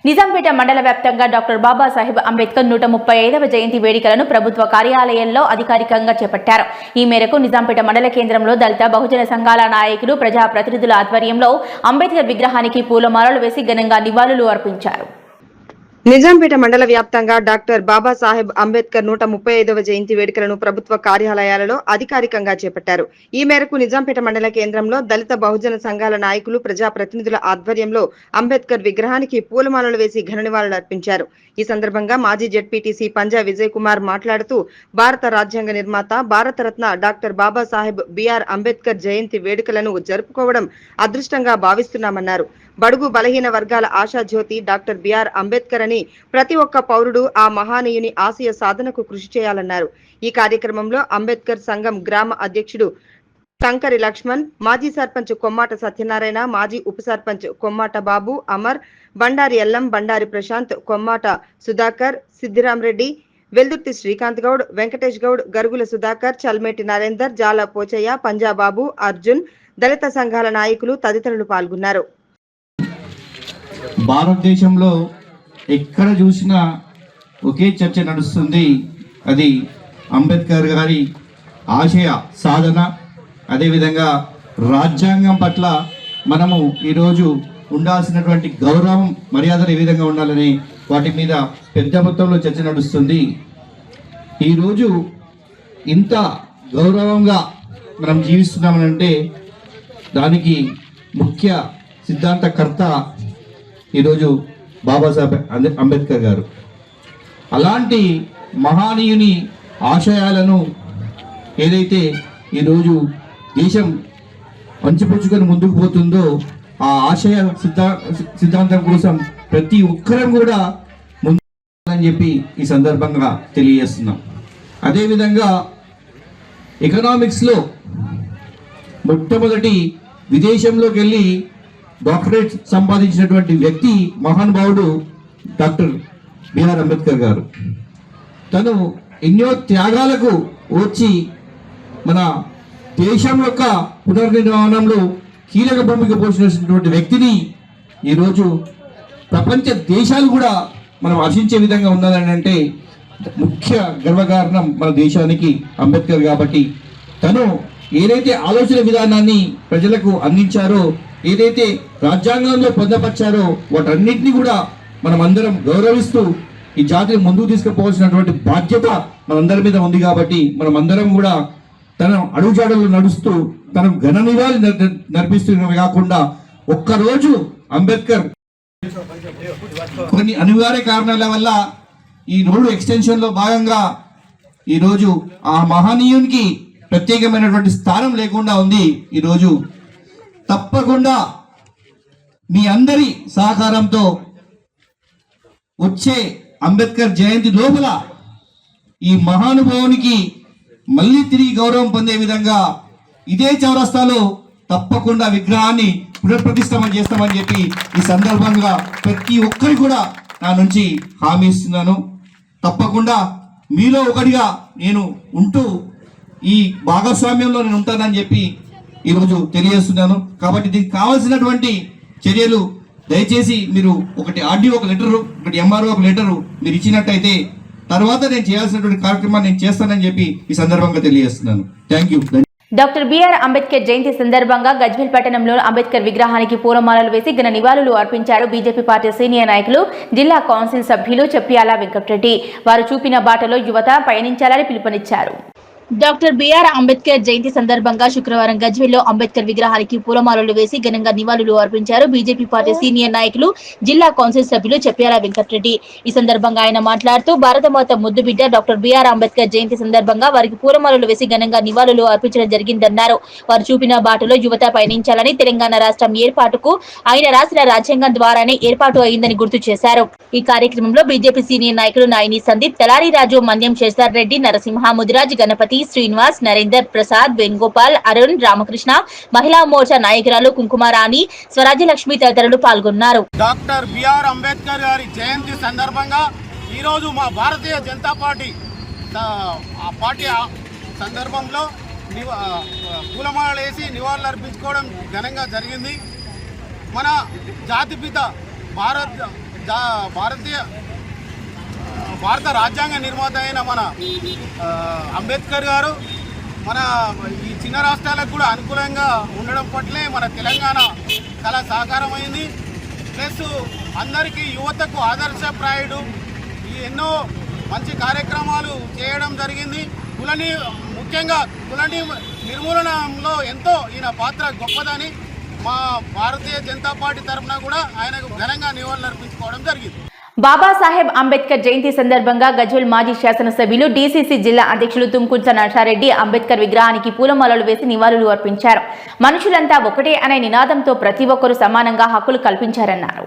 నిజాంపేట మండల వ్యాప్తంగా డాక్టర్ బాబాసాహెబ్ అంబేద్కర్ 135వ జయంతి వేడుకలను ప్రభుత్వ కార్యాలయాల్లో అధికారికంగా చేపట్టారు. ఈ మేరకు నిజాంపేట మండల కేంద్రంలో దళిత బహుజన సంఘాల నాయకులు, ప్రజాప్రతినిధుల ఆధ్వర్యంలో అంబేద్కర్ విగ్రహానికి పూలమాలలు వేసి ఘనంగా నివాళులు అర్పించారు. నిజాంపేట మండల వ్యాప్తంగా డాక్టర్ బాబాసాహెబ్ అంబేద్కర్ 135వ జయంతి వేడుకలను ప్రభుత్వ కార్యాలయాలలో అధికారికంగా చేపట్టారు. ఈ మేరకు నిజాంపేట మండల కేంద్రంలో దళిత బహుజన సంఘాల నాయకులు, ప్రజాప్రతినిధుల ఆధ్వర్యంలో అంబేద్కర్ విగ్రహానికి పూలమాలలు వేసి ఘన నివాళులు అర్పించారు. ఈ సందర్భంగా మాజీ జెడ్పీటీసీ పంజా విజయ్ కుమార్ మాట్లాడుతూ భారత రాజ్యాంగ నిర్మాత, భారతరత్న డాక్టర్ బాబాసాహెబ్ బిఆర్ అంబేద్కర్ జయంతి వేడుకలను జరుపుకోవడం అదృష్టంగా భావిస్తున్నామన్నారు. బడుగు బలహీన వర్గాల ఆశాజ్యోతి డాక్టర్ బిఆర్ అంబేద్కర్ అని ప్రతి ఒక్క పౌరుడు ఆ మహానీయుని ఆశయ సాధనకు కృషి చేయాలన్నారు. ఈ కార్యక్రమంలో అంబేద్కర్ సంఘం గ్రామ అధ్యక్షుడు శంకరి లక్ష్మణ్, మాజీ సర్పంచ్ కొమ్మాట సత్యనారాయణ, మాజీ ఉప సర్పంచ్ కొమ్మాట బాబు, అమర్, బండారి ఎల్లం, బండారి ప్రశాంత్, కొమ్మాట సుధాకర్, సిద్దిరామరెడ్డి, వెల్దుర్తి శ్రీకాంత్ గౌడ్, వెంకటేష్ గౌడ్, గరుగుల సుధాకర్, చల్మేటి నరేందర్, జాల పోచయ్య, పంజాబాబు, అర్జున్, దళిత సంఘాల నాయకులు తదితరులు పాల్గొన్నారు. భారతదేశంలో ఎక్కడ చూసినా ఒకే చర్చ నడుస్తుంది. అది అంబేద్కర్ గారి ఆశయ సాధన, అదేవిధంగా రాజ్యాంగం పట్ల మనము ఈరోజు ఉండాల్సినటువంటి గౌరవం, మర్యాదలు ఏ విధంగా ఉండాలని వాటి మీద పెద్ద మొత్తంలో చర్చ నడుస్తుంది. ఈరోజు ఇంత గౌరవంగా మనం జీవిస్తున్నామనంటే దానికి ముఖ్య సిద్ధాంతకర్త ఈరోజు బాబాసాహెబ్ అంబేద్కర్ గారు. అలాంటి మహానీయుని ఆశయాలను ఏదైతే ఈరోజు దేశం పంచిపుచ్చుకొని ముందుకు పోతుందో ఆ ఆశయ సిద్ధాంతం కోసం ప్రతి ఒక్కరం కూడా ముందుకు చెప్పి ఈ సందర్భంగా తెలియజేస్తున్నాం. అదేవిధంగా ఎకనామిక్స్లో మొట్టమొదటి విదేశంలోకి వెళ్ళి డాక్టరేట్ సంపాదించినటువంటి వ్యక్తి మహానుభావుడు డాక్టర్ బిఆర్ అంబేద్కర్ గారు. తను ఎన్నో త్యాగాలకు వచ్చి మన దేశం యొక్క పునర్నిర్మాణంలో కీలక భూమిక పోషించినటువంటి వ్యక్తిని ఈరోజు ప్రపంచ దేశాలు కూడా మనం హర్షించే విధంగా ఉన్నదని అంటే ముఖ్య గర్వకారణం మన దేశానికి అంబేద్కర్. కాబట్టి తను ఏదైతే ఆలోచన విధానాన్ని ప్రజలకు అందించారో, ఏదైతే రాజ్యాంగంలో పొందపరిచారో వాటన్నిటిని కూడా మనం అందరం గౌరవిస్తూ ఈ జాతిని ముందుకు తీసుకుపోవాల్సినటువంటి బాధ్యత మనందరి మీద ఉంది. కాబట్టి మనం అందరం కూడా తన అడుగుజాడలు నడుస్తూ తనకు ఘన నివాళి నర్పిస్తున్నవి కాకుండా ఒక్కరోజు అంబేద్కర్ కొన్ని అనివార్య కారణాల వల్ల ఈ రోడ్డు ఎక్స్టెన్షన్ లో భాగంగా ఈరోజు ఆ మహనీయునికి ప్రత్యేకమైనటువంటి స్థానం లేకుండా ఉంది. ఈరోజు తప్పకుండా మీ అందరి సహకారంతో వచ్చే అంబేద్కర్ జయంతి లోపల ఈ మహానుభావునికి మళ్ళీ తిరిగి గౌరవం పొందే విధంగా ఇదే చౌరస్తాలో తప్పకుండా విగ్రహాన్ని పునఃప్రతిష్ఠాపన చేస్తామని చెప్పి ఈ సందర్భంగా ప్రతి ఒక్కరి కూడా నా నుంచి హామీ ఇస్తున్నాను. తప్పకుండా మీలో ఒకటిగా నేను ఉంటూ ఈ భాగస్వామ్యంలో నేను ఉంటానని చెప్పి ఈరోజు తెలియజేస్తున్నాను. కాబట్టి దీనికి కావాల్సినటువంటి చర్యలు దయచేసి మీరు ఒకటి ఆర్డీఓ ఒక లెటరు, ఒకటి ఎంఆర్ఓ ఒక లెటరు మీరు ఇచ్చినట్టయితే తర్వాత నేను చేయాల్సినటువంటి కార్యక్రమాన్ని నేను చేస్తానని చెప్పి ఈ సందర్భంగా తెలియజేస్తున్నాను. Thank you. Doctor BR Ambedkar Jayanti సందర్భంగా గజ్వేల్ పట్టణంలో అంబేద్కర్ విగ్రహానికి పూలమాలలు వేసి ఘన నివాళులు అర్పించారు బీజేపీ పార్టీ సీనియర్ నాయకులు, జిల్లా కౌన్సిల్ సభ్యులు చెప్పియాల వెంకటరెడ్డి. వారు చూపిన బాటలో యువత పయనించాలని పిలుపునిచ్చారు. డాక్టర్ బిఆర్ అంబేద్కర్ జయంతి సందర్భంగా శుక్రవారం గజ్వేల్లో అంబేద్కర్ విగ్రహానికి పూలమాలలు వేసి ఘనంగా నివాళులు అర్పించారు బీజేపీ పార్టీ సీనియర్ నాయకులు, జిల్లా కౌన్సిల్ సభ్యులు చెప్పియాల వెంకటరెడ్డి. ఈ సందర్భంగా ఆయన మాట్లాడుతూ భారతమాత ముద్దు బిడ్డ డాక్టర్ బిఆర్ అంబేద్కర్ జయంతి సందర్భంగా వారికి పూలమాలలు వేసి ఘనంగా నివాళులు అర్పించడం జరిగిందన్నారు. వారు చూపిన బాటలో యువత పయనించాలని, తెలంగాణ రాష్ట్రం ఏర్పాటుకు ఆయన రాసిన రాజ్యాంగం ద్వారానే ఏర్పాటు అయిందని గుర్తు చేశారు. ఈ కార్యక్రమంలో బీజేపీ సీనియర్ నాయకులు నాయని సందీప్, తలారి రాజు, మంద్యం శేషార్ రెడ్డి, నరసింహ, ముదిరాజ్, గణపతి, శ్రీనివాస్, నరేందర్ ప్రసాద్, వేణుగోపాల్, అరుణ్, రామకృష్ణ, మహిళా మోర్చా నాయకురాలు కుంకుమారాణి, స్వరాజ్యలక్ష్మి తదితరులు పాల్గొన్నారు. డాక్టర్ బిఆర్ అంబేద్కర్ గారి జయంతి సందర్భంగా ఈరోజు మా భారతీయ జనతా పార్టీ సందర్భంలో పూలమాలలు వేసి నివాళులు అర్పించుకోవడం ఘనంగా జరిగింది. మన జాతిపిత భారత రాజ్యాంగ నిర్మాత అయిన మన అంబేద్కర్ గారు మన ఈ చిన్న రాష్ట్రాలకు కూడా అనుకూలంగా ఉండడం పట్లే మన తెలంగాణ చాలా సహకారమైంది. ప్లస్ అందరికీ యువతకు ఆదర్శప్రాయుడు, ఈ ఎన్నో మంచి కార్యక్రమాలు చేయడం జరిగింది. ముఖ్యంగా కుల నిర్మూలనలో ఎంతో ఈయన పాత్ర గొప్పదని మా భారతీయ జనతా పార్టీ తరఫున కూడా ఆయనకు ఘనంగా నివాళులు అర్పించుకోవడం జరిగింది. బాబాసాహెబ్ అంబేద్కర్ జయంతి సందర్భంగా గజ్వేల్ మాజీ శాసనసభ్యులు, డీసీసీ జిల్లా అధ్యక్షులు తుమ్కుంట నర్సారెడ్డి అంబేద్కర్ విగ్రహానికి పూలమాలలు వేసి నివాళులు అర్పించారు. మనుషులంతా ఒకటే అనే నినాదంతో ప్రతి ఒక్కరూ సమానంగా హక్కులు కల్పించారన్నారు.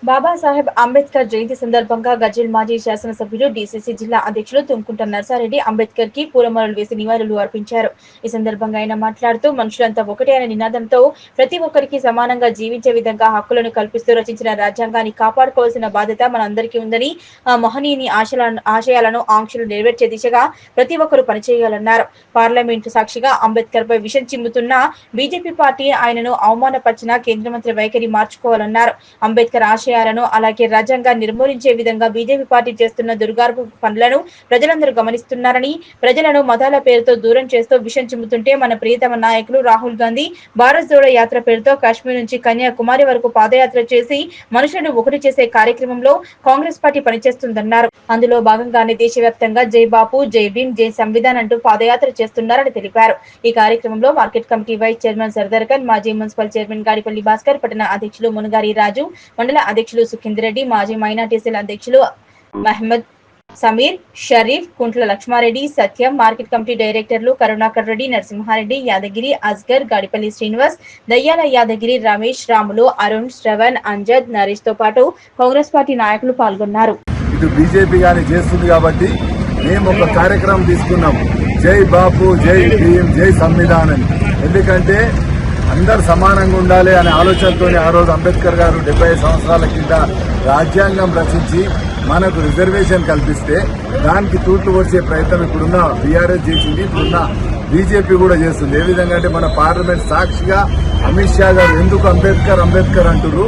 బాబాసాహెబ్ అంబేద్కర్ జయంతి సందర్భంగా గజ్వేల్ మాజీ శాసనసభ్యులు, డీసీసీ జిల్లా అధ్యక్షులు తుమ్కుంట నర్సారెడ్డి అంబేద్కర్ కి పూలమాలలు వేసి నివాళులు అర్పించారు. ఈ సందర్భంగా ఆయన మాట్లాడుతూ మనుషులంతా ఒకటే అనే నినాదంతో ప్రతి ఒక్కరికి సమానంగా జీవించే విధంగా హక్కులను కల్పిస్తూ రచించిన రాజ్యాంగాన్ని కాపాడుకోవాల్సిన బాధ్యత మనందరికీ ఉందని, ఆ మహనీయుని ఆశయాలను ఆంక్షలు నెరవేర్చే దిశగా ప్రతి ఒక్కరూ పనిచేయాలన్నారు. పార్లమెంటు సాక్షిగా అంబేద్కర్ పై విషం చిమ్ముతున్న బీజేపీ పార్టీ ఆయనను అవమానపరిచిన కేంద్ర మంత్రి వైఖరి మార్చుకోవాలన్నారు. అంబేద్కర్ అలాగే రాజ్యాంగాన్ని నిర్మూలించే విధంగా బీజేపీ పార్టీ చేస్తున్న దుర్గార్పు పనులను ప్రజలందరూ గమనిస్తున్నారని, ప్రజలను మతాల పేరుతో దూరం చేస్తూ విషం చిమ్ముతుంటే మన ప్రియతమ నాయకులు రాహుల్ గాంధీ భారత్ జోడో యాత్ర పేరుతో కాశ్మీర్ నుంచి కన్యాకుమారి వరకు పాదయాత్ర చేసి మనుషులను ఒకటి చేసే కార్యక్రమంలో కాంగ్రెస్ పార్టీ పనిచేస్తుందన్నారు. అందులో భాగంగానే దేశవ్యాప్తంగా జై బాపు, జై భీమ్, జై సంవిధాన్ అంటూ పాదయాత్ర చేస్తున్నారని తెలిపారు. ఈ కార్యక్రమంలో market committee vice chairman Sardar Khan, మాజీ మున్సిపల్ చైర్మన్ గాడిపల్లి భాస్కర్, పట్టణ అధ్యక్షులు మునగారి రాజు, మండల అధ్యక్షులు సుఖేందర్ రెడ్డి, మాజీ మైనార్టీ సెల్ అధ్యక్షులు మహమ్మద్ సమీర్, షరీఫ్, కుంట్ల లక్ష్మారెడ్డి, సత్యం, మార్కెట్ కమిటీ డైరెక్టర్లు కరుణాకర్ రెడ్డి, నరసింహారెడ్డి, యాదగిరి, అస్గర్, గాడిపల్లి శ్రీనివాస్, దయ్యాల యాదగిరి, రమేష్, రాములు, అరుణ్, శ్రవణ్, అంజద్, నరేష్ తో పాటు కాంగ్రెస్ పార్టీ నాయకులు పాల్గొన్నారు. ఇటు బీజేపీ గాని చేస్తుంది కాబట్టి మేము ఒక కార్యక్రమం తీసుకున్నాం, జై బాపు, జై భీమ్, జై సంవిధాన్ అని. ఎందుకంటే అందరు సమానంగా ఉండాలి అనే ఆలోచనతో ఆ రోజు అంబేద్కర్ గారు 70 సంవత్సరాల కింద రాజ్యాంగం రచించి మనకు రిజర్వేషన్ కల్పిస్తే దానికి తూట్లు వచ్చే ప్రయత్నం ఇప్పుడున్న బీఆర్ఎస్ చేసింది, ఇప్పుడున్న బీజేపీ కూడా చేస్తుంది. ఏ విధంగా అంటే మన పార్లమెంట్ సాక్షిగా అమిత్ షా గారు ఎందుకు అంబేద్కర్ అంబేద్కర్ అంటున్నారు,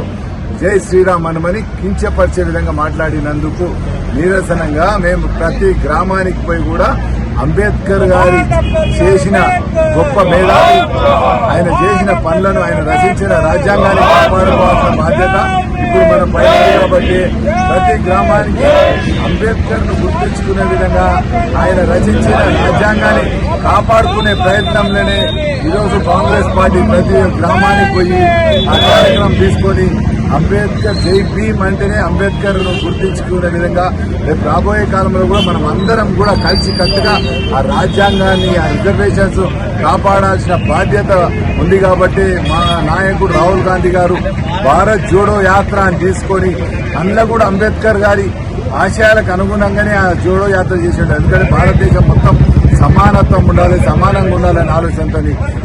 జై శ్రీరామ్ అనమని కించపరిచే విధంగా మాట్లాడినందుకు నిరసనంగా మేము ప్రతి గ్రామానికి పోయి కూడా అంబేద్కర్ గారి చేసిన గొప్ప మేధావి, ఆయన చేసిన పనులను, ఆయన రచించిన రాజ్యాంగాన్ని కాపాడుకోవాల్సిన బాధ్యత ఇప్పుడు మన పైన కాబట్టి ప్రతి గ్రామానికి అంబేద్కర్ ను గుర్తించుకునే విధంగా ఆయన రచించిన రాజ్యాంగాన్ని కాపాడుకునే ప్రయత్నంలోనే ఈరోజు కాంగ్రెస్ పార్టీ ప్రతి గ్రామానికి పోయి ఆ కార్యక్రమం తీసుకొని అంబేద్కర్ జై భీమ్ అంటేనే అంబేద్కర్ ను గుర్తించుకునే విధంగా రేపు రాబోయే కాలంలో కూడా మనం అందరం కూడా కలిసి కట్టుగా ఆ రాజ్యాంగాన్ని ఆ రిజర్వేషన్స్ కాపాడాల్సిన బాధ్యత ఉంది కాబట్టి మా నాయకుడు రాహుల్ గాంధీ గారు భారత్ జోడో యాత్ర అని తీసుకొని అందులో కూడా అంబేద్కర్ గారి ఆశయాలకు అనుగుణంగానే ఆ జోడో యాత్ర చేసాడు. ఎందుకంటే భారతదేశం మొత్తం సమానత్వం ఉండాలి, సమానంగా ఉండాలనే ఆలోచనతో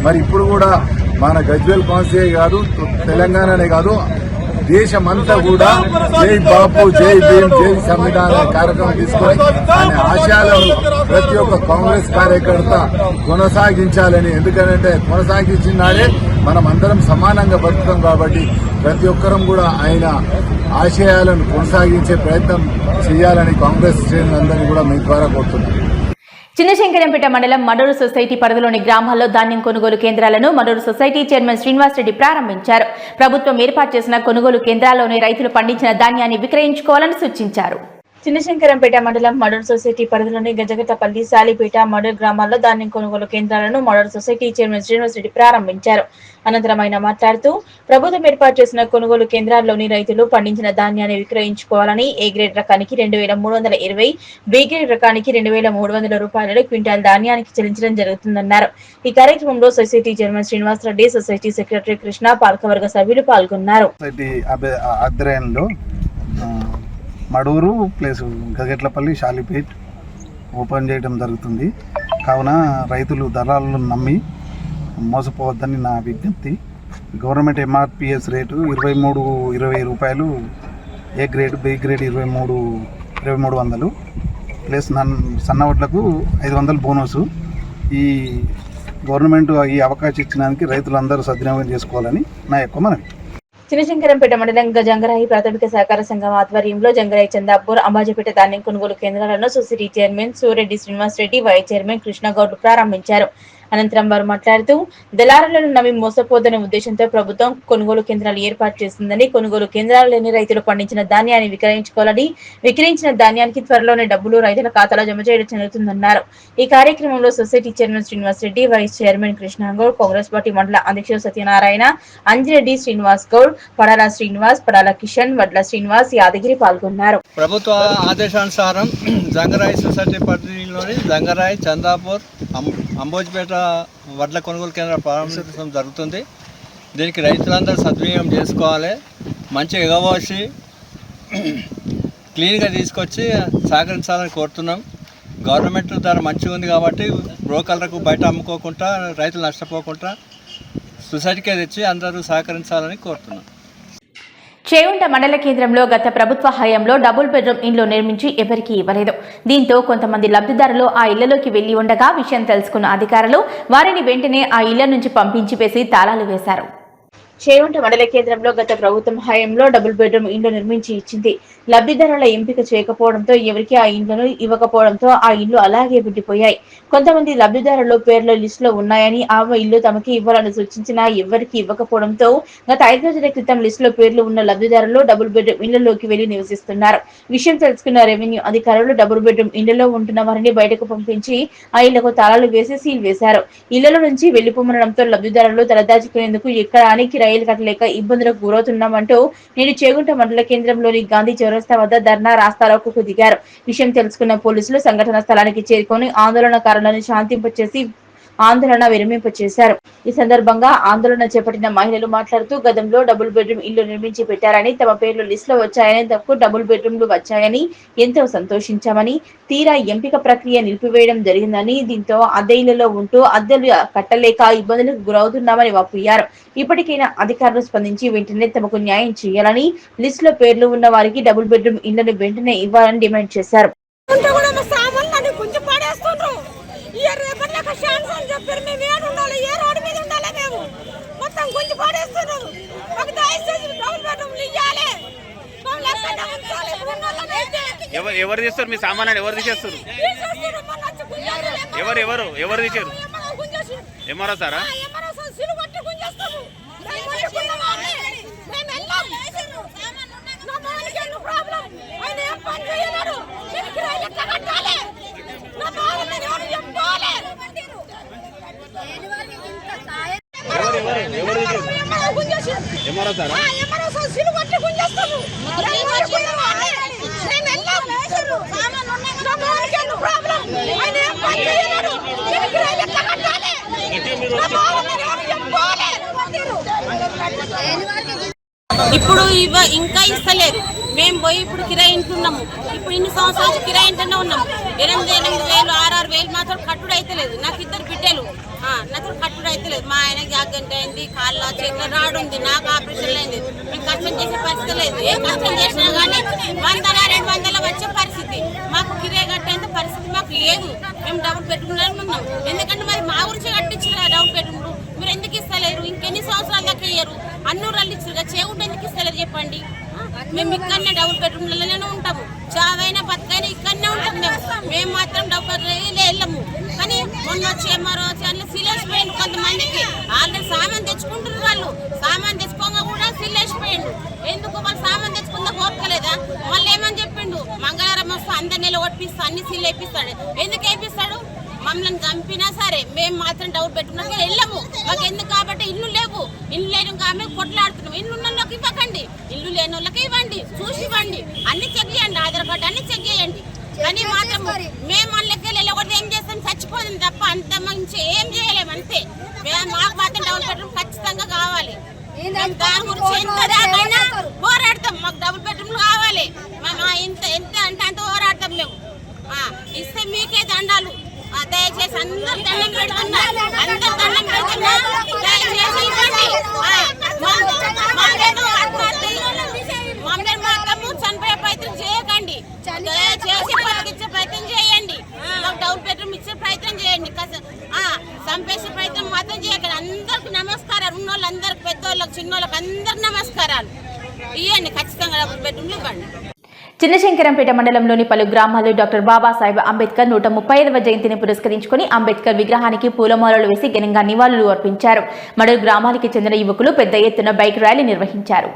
మరి ఇప్పుడు కూడా మన గజ్వేల్ కాన్స్టిట్యూన్సీ కాదు, తెలంగాణనే కాదు, దేశమంతా కూడా జై బాపు జై భీమ్ జై సంవిధాన కార్యక్రమం తీసుకొని ఆయన ఆశయాలను ప్రతి ఒక్క కాంగ్రెస్ కార్యకర్త కొనసాగించాలని. ఎందుకంటే కొనసాగించిన నాడే మనం అందరం సమానంగా బతుకుతాం కాబట్టి ప్రతి ఒక్కరం కూడా ఆయన ఆశయాలను కొనసాగించే ప్రయత్నం చేయాలని కాంగ్రెస్ శ్రేణులందరినీ కూడా మీ ద్వారా కోరుతున్నాం. చిన్నశంకరంపేట మండలం మడూరు సొసైటీ పరిధిలోని గ్రామాల్లో ధాన్యం కొనుగోలు కేంద్రాలను మడూరు సొసైటీ చైర్మన్ శ్రీనివాస్ రెడ్డి ప్రారంభించారు. ప్రభుత్వం ఏర్పాటు చేసిన కొనుగోలు కేంద్రాల్లోని రైతులు పండించిన ధాన్యాన్ని విక్రయించుకోవాలని సూచించారు. చిన్నశంకరంపేట మండలం మడూరు సొసైటీ పరిధిలోని గజగట్టపల్లి, సాలిపేట, మడూరు గ్రామాల్లో ధాన్యం కొనుగోలు కేంద్రాలను మడూరు సొసైటీ చైర్మన్ శ్రీనివాస్ రెడ్డి ప్రారంభించారు. అనంతరం ఆయన మాట్లాడుతూ ప్రభుత్వం ఏర్పాటు చేసిన కొనుగోలు కేంద్రాల్లోని రైతులు పండించిన ధాన్యాన్ని విక్రయించుకోవాలని, ఏ గ్రేడ్ రకానికి 2320, బి గ్రేడ్ రకానికి 2300 రూపాయలు క్వింటాల్ ధాన్యానికి చెల్లించడం జరుగుతుందన్నారు. ఈ కార్యక్రమంలో society chairman Srinivas Reddy, society secretary Krishna, పాలకవర్గ సభ్యులు పాల్గొన్నారు. మడూరు ప్లస్ గజగట్లపల్లి, షాలిపేట్ ఓపెన్ చేయడం జరుగుతుంది. కావున రైతులు దళాలను నమ్మి మోసపోవద్దని నా విజ్ఞప్తి. గవర్నమెంట్ ఎంఆర్పిఎస్ రేటు 2320 రూపాయలు, A grade, B grade 2300 plus సన్నవడ్లకు 500 బోనసు. ఈ గవర్నమెంట్ ఈ అవకాశం ఇచ్చినందుకు రైతులందరూ సద్వినియోగం చేసుకోవాలని నా యొక్క మనవి. చిన్నశంకరంపేట మండలం జంగరాయి ప్రాథమిక సహకార సంఘం ఆధ్వర్యంలో జంగరాయి, చందాపూర్, అంబాజీపేట ధాన్యం కొనుగోలు కేంద్రాలను society chairman Sureddy Srinivas Reddy, vice chairman Krishnagoud ప్రారంభించారు. అనంతరం వారు మాట్లాడుతూ దళారులను నమ్మి మోసపోదనే ఉద్దేశంతో ప్రభుత్వం కొనుగోలు కేంద్రాలు ఏర్పాటు చేస్తుందని, కొనుగోలు కేంద్రాలలోని రైతులు పండించిన ధాన్యాన్ని విక్రయించుకోవాలని, విక్రయించిన ధాన్యానికి త్వరలోనే డబ్బులు రైతుల ఖాతాలో జమ చేయడం జరుగుతుందన్నారు. ఈ కార్యక్రమంలో society chairman Srinivas Reddy, vice chairman Krishnagoud, Congress party మండల అధ్యక్షుడు సత్యనారాయణ, అంజిరెడ్డి, శ్రీనివాస్ గౌడ్, పడాల శ్రీనివాస్, పడాల కిషన్, వడ్ల శ్రీనివాస్, యాదగిరి పాల్గొన్నారు. ప్రభుత్వ ఆదేశానుసారం జంగరాయి సొసైటీ పరిధిలోని జంగరాయి, చందాపూర్, అంబోజిపేట వడ్ల కొనుగోలు కేంద్రం ప్రారంభించడం జరుగుతుంది. దీనికి రైతులందరూ సద్వినియోగం చేసుకోవాలి. మంచిగా ఎగవోసి క్లీన్గా తీసుకొచ్చి సహకరించాలని కోరుతున్నాం. గవర్నమెంట్ ధర మంచిగా ఉంది కాబట్టి బ్రోకర్లకు బయట అమ్ముకోకుండా, రైతులు నష్టపోకుండా సొసైటీకే తెచ్చి అందరూ సహకరించాలని కోరుతున్నాం. చేగుంట మండల కేంద్రంలో గత ప్రభుత్వ హయాంలో డబుల్ బెడ్రూమ్ ఇండ్లు నిర్మించి ఎవరికీ ఇవ్వలేదు. దీంతో కొంతమంది లబ్ధిదారులు ఆ ఇళ్లలోకి వెళ్లి ఉండగా విషయం తెలుసుకున్న అధికారులు వారిని వెంటనే ఆ ఇళ్ల నుంచి పంపించి వేసి తాళాలు వేశారు. చేగుంట మండల కేంద్రంలో గత ప్రభుత్వం హయాంలో డబుల్ బెడ్రూమ్ ఇండ్లు నిర్మించి ఇచ్చింది. లబ్ధిదారుల ఎంపిక చేయకపోవడంతో ఎవరికి ఆ ఇండ్లను ఇవ్వకపోవడంతో ఆ ఇళ్లు అలాగే ఉండిపోయాయి. కొంతమంది లబ్ధిదారుల పేర్ల లిస్టులో ఉన్నాయని, ఆ ఇల్లు తమకి ఇవ్వాలని సూచించినా ఎవరికి ఇవ్వకపోవడంతో గత 5 రోజుల క్రితం లిస్టులో పేర్లు ఉన్న లబ్ధిదారులు డబుల్ బెడ్రూమ్ ఇళ్లలోకి వెళ్లి నివసిస్తున్నారు. విషయం తెలుసుకున్న రెవెన్యూ అధికారులు డబుల్ బెడ్రూమ్ ఇళ్లలో ఉంటున్న వారిని బయటకు పంపించి ఆ ఇళ్లకు తాళాలు వేసి సీల్ వేశారు. ఇళ్లలో నుంచి వెళ్లిపోమనడంతో లబ్ధిదారులు తలదాచుకునేందుకు ఎక్కడానికి రైలు కట్టలేక ఇబ్బందులకు గురవుతున్నామంటూ నేడు చేగుంట మండల కేంద్రంలోని గాంధీ చౌరస్తా వద్ద ధర్నా రాస్తారోకోకు దిగారు. విషయం తెలుసుకున్న పోలీసులు సంఘటన స్థలానికి చేరుకొని ఆందోళనకారులను శాంతింపచేసి ఆందోళన విరమింపచేశారు. ఈ సందర్భంగా ఆందోళన చేపట్టిన మహిళలు మాట్లాడుతూ గతంలో డబుల్ బెడ్రూమ్ ఇల్లు నిర్మించి పెట్టారని, తమ పేర్లు లిస్టులో వచ్చాయని, తమకు డబుల్ బెడ్రూమ్లు వచ్చాయని ఎంతో సంతోషించామని, తీరా ఎంపిక ప్రక్రియ నిలిపివేయడం జరిగిందని, దీంతో అద్దె ఇళ్లలో ఉంటూ అద్దెలు కట్టలేక ఇబ్బందులకు గురవుతున్నామని వాపోయారు. ఇప్పటికైనా అధికారులు స్పందించి వెంటనే తమకు న్యాయం చేయాలని, లిస్టులో పేర్లు ఉన్న వారికి డబుల్ బెడ్రూమ్ ఇళ్లను వెంటనే ఇవ్వాలని డిమాండ్ చేశారు. ఎవరు చేస్తారు మీ సామాన్లు? ఎవరు తీసేస్తారు? ఎవరు తీసారు? ఎంఆర్ఓ సారా? ఎంఆర్ఓ సారా? ఇప్పుడు ఇంకా ఇస్తలేరు. మేము పోయి ఇప్పుడు కిరాయి ఇంటున్నాము. ఇప్పుడు ఇన్ని సంవత్సరాలు కిరాయి ఇంటనే ఉన్నాము. 8,000 6,000 మాత్రం కట్టుడు అయితే లేదు. నాకు 2 బిడ్డలు, నాతో కట్టుడు అయితే లేదు. మా ఆయనకి యాక్సిడెంట్ అయింది, కాళ్ళ చేతిలో రాడు ఉంది, నాకు ఆపరేషన్ అయింది. మేము కష్టం చేసే పరిస్థితి లేదు. ఏ కష్టం చేసినా కానీ 100-200 వచ్చే పరిస్థితి. మాకు కిరాయి కట్టేంత పరిస్థితి మాకు లేదు. మేము డబుల్ బెడ్రూమ్లో ఉన్నాం. ఎందుకంటే మరి మా గురించి కట్టించారు డబుల్ బెడ్రూమ్లు. మీరు ఎందుకు ఇస్తలేరు? ఇంకెన్ని సంవత్సరాల దాకా ఇయ్యరు? అన్నూరు ఇచ్చారు, చేకుంటే ఎందుకు ఇస్తలేరు చెప్పండి? మేము ఇక్కడనే డబుల్ బెడ్రూమ్లలోనే ఉంటాము. చావైనా బతుకైనా ఇక్కడనే ఉంటాం. మేము మాత్రం డబుల్ వెళ్ళము. కానీ మొన్న వచ్చి ఎంఆర్ఓ వచ్చి సిలేసిపోయిండు. కొంతమందికి ఆల్రెడీ సామాన్ తెచ్చుకుంటున్నారు. వాళ్ళు సామాన్ తెచ్చుకోగా కూడా సిలేసిపోయిండు. ఎందుకు వాళ్ళు సామాన్ తెచ్చుకుందా ఓర్కలేదా? వాళ్ళు ఏమని చెప్పిండు, మంగళవారం వస్తే అందరి నెల ఓడిపిస్తా, అన్ని సీల్ వేపిస్తాడు. ఎందుకు వేపిస్తాడు? మమ్మల్ని చంపినా సరే మేము మాత్రం డౌట్ పెట్టుకున్నాక వెళ్ళము. మాకు ఎందుకు? కాబట్టి ఇల్లు లేవు. ఇల్లు లేని ఆమె కొట్లాడుతున్నాం. ఇల్లు ఉన్న వాళ్ళకి ఇవ్వకండి, ఇల్లు లేని వాళ్ళకి ఇవ్వండి, చూసి ఇవ్వండి, అన్ని చెక్ చేయండి, ఆధార్ కార్డు అన్ని చెక్ చేయండి. కానీ మాత్రం మేము వాళ్ళకి వెళ్ళి ఏం చేస్తాం? చచ్చిపోతుంది తప్ప అంత మంచి ఏం చేయలేము. అంతే. మాకు మాత్రం డబుల్ బెడ్రూమ్ ఖచ్చితంగా కావాలి. దాని గురించి ఎంత దాకైనా పోరాడతాం. మాకు డబుల్ బెడ్రూమ్ కావాలి. ఎంత ఎంత అంటే అంత పోరాడతాం మేము. ఇస్తే మీకే దండాలు. దయచేసి అందరూ దండం పెడుతున్నా, అందరూ దండం పెడుతున్నా, దయచేసి ఇవ్వండి. మమ్మల్ని మాత్రము చనిపోయే ప్రయత్నం చేయకండి. దయచేసి బతికించే ప్రయత్నం చేయండి. మాకు డబుల్ బెడ్రూమ్ ఇచ్చే ప్రయత్నం చేయండి. చంపేసే ప్రయత్నం మాత్రం చేయకండి. అందరికి నమస్కారాలు. ఉన్న వాళ్ళందరికి, పెద్దోళ్ళకి, చిన్నోళ్ళకి అందరికి నమస్కారాలు. ఇవ్వండి, ఖచ్చితంగా డబుల్ బెడ్రూమ్లు ఇవ్వండి. చిన్నశంకరంపేట మండలంలోని పలు గ్రామాల్లో డాక్టర్ బాబాసాహెబ్ అంబేద్కర్ 135వ జయంతిని పురస్కరించుకుని అంబేద్కర్ విగ్రహానికి పూలమాలలు వేసి ఘనంగా నివాళులు అర్పించారు. మండల గ్రామానికి చెందిన యువకులు పెద్ద ఎత్తున బైక్ ర్యాలీ నిర్వహించారు.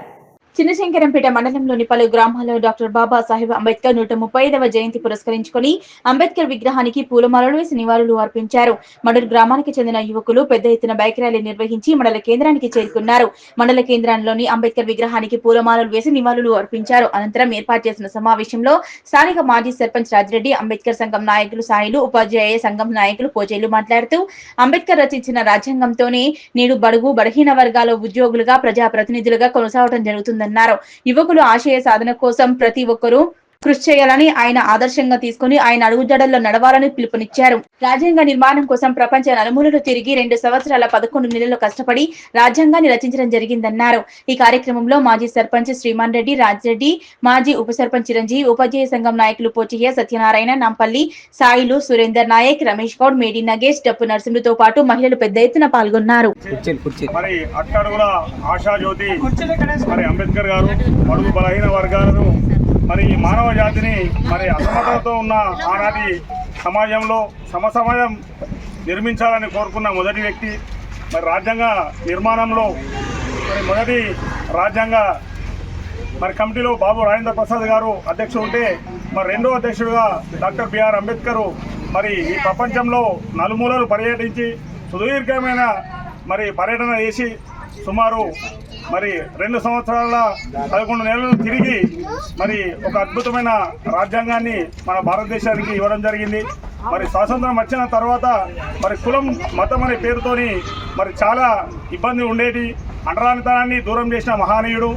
చిన్నశంకరంపేట మండలంలోని పలు గ్రామాల్లో డాక్టర్ బాబాసాహెబ్ అంబేద్కర్ 135వ జయంతి పురస్కరించుకుని అంబేద్కర్ విగ్రహానికి పూలమాలలు వేసి నివాళులు అర్పించారు. మండల గ్రామానికి చెందిన యువకులు పెద్ద ఎత్తున బైక్ ర్యాలీ నిర్వహించి మండల కేంద్రానికి చేరుకున్నారు. మండల కేంద్రంలోని అంబేద్కర్ విగ్రహానికి పూలమాలలు వేసి నివాళులు అర్పించారు. అనంతరం ఏర్పాటు చేసిన సమావేశంలో స్థానిక మాజీ సర్పంచ్ రాజిరెడ్డి, అంబేద్కర్ సంఘం నాయకులు సాయిలు, ఉపాధ్యాయ సంఘం నాయకులు పోచేలు మాట్లాడుతూ అంబేద్కర్ రచించిన రాజ్యాంగంతోనే నేడు బడుగు బలహీన వర్గాల ఉద్యోగులుగా, ప్రజాప్రతినిధులుగా కొనసాగడం జరుగుతుంది. యువకులు ఆశయ సాధన కోసం ప్రతి ఒక్కరూ కృషి చేయాలని ఆయన ఆదర్శంగా తీసుకుని ఆయన అడుగుజాడల్లో నడవాలని పిలుపునిచ్చారు. రాజ్యాంగ నిర్మాణం కోసం ప్రపంచ నలుమూలలు తిరిగి 2 సంవత్సరాల 11 నెలలు కష్టపడి రాజ్యాంగాన్ని రచించడం జరిగిందన్నారు. ఈ కార్యక్రమంలో మాజీ సర్పంచ్ శ్రీమాన్ రెడ్డి, రాజిరెడ్డి, మాజీ ఉప సర్పంచ్ చిరంజీవి, ఉపాధ్యాయ సంఘం నాయకులు పోచయ్య, సత్యనారాయణ, నాంపల్లి, సాయిలు, సురేందర్ నాయక్, రమేష్ గౌడ్, మేడి నగేష్, డప్పు నరసింహులతో పాటు మహిళలు పెద్ద ఎత్తున పాల్గొన్నారు. మరి అట్టడుగుల ఆశాజ్యోతి మరి అంబేద్కర్ గారు బడుగు బలహీన వర్గాలను, మరి ఈ మానవ జాతిని మరి అసమతలతో ఉన్న ఆనాటి సమాజంలో సమసమాజం నిర్మించాలని కోరుకున్న మొదటి వ్యక్తి. మరి రాజ్యాంగ నిర్మాణంలో మరి మొదటి రాజ్యాంగ మరి కమిటీలో బాబు రాజేంద్ర ప్రసాద్ గారు అధ్యక్షుడు ఉంటే, మరి రెండో అధ్యక్షుడుగా డాక్టర్ బిఆర్ అంబేద్కర్ మరి ఈ ప్రపంచంలో నలుమూలలు పర్యటించి సుదీర్ఘమైన మరి పర్యటన చేసి సుమారు మరి 2 సంవత్సరాల 11 నెలలు తిరిగి మరి ఒక అద్భుతమైన రాజ్యాంగాన్ని మన భారతదేశానికి ఇవ్వడం జరిగింది. మరి స్వాతంత్రం వచ్చిన తర్వాత మరి కులం, మతం అనే పేరుతోని మరి చాలా ఇబ్బంది ఉండేది. అంటరానితనాన్ని దూరం చేసిన మహనీయుడు.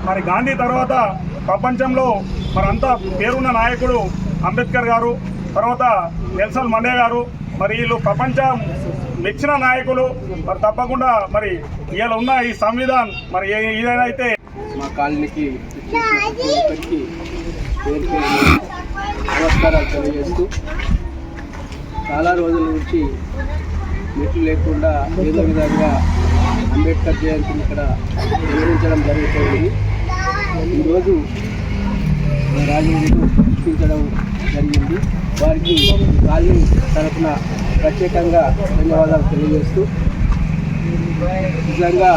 మరి గాంధీ తర్వాత ప్రపంచంలో మరి అంతా పేరున్న నాయకుడు అంబేద్కర్ గారు, తర్వాత నెల్సన్ మండేలా గారు. మరి వీళ్ళు ప్రపంచం మెచ్చిన నాయకులు. మరి తప్పకుండా మరి ఇలా ఉన్న ఈ సంవిధాన్ మరి ఏదైతే మా కాలనీకి నమస్కారాలు తెలియజేస్తూ, చాలా రోజుల నుంచి మెట్లు లేకుండా ఏదో విధంగా అంబేద్కర్ జయంతిని ఇక్కడ నిర్వహించడం జరుగుతుంది. ఈరోజు రాజకీయాలు సృష్టించడం జరిగింది. వారికి కాలనీ తరఫున ప్రత్యేకంగా ధన్యవాదాలు తెలియజేస్తూ, నిజంగా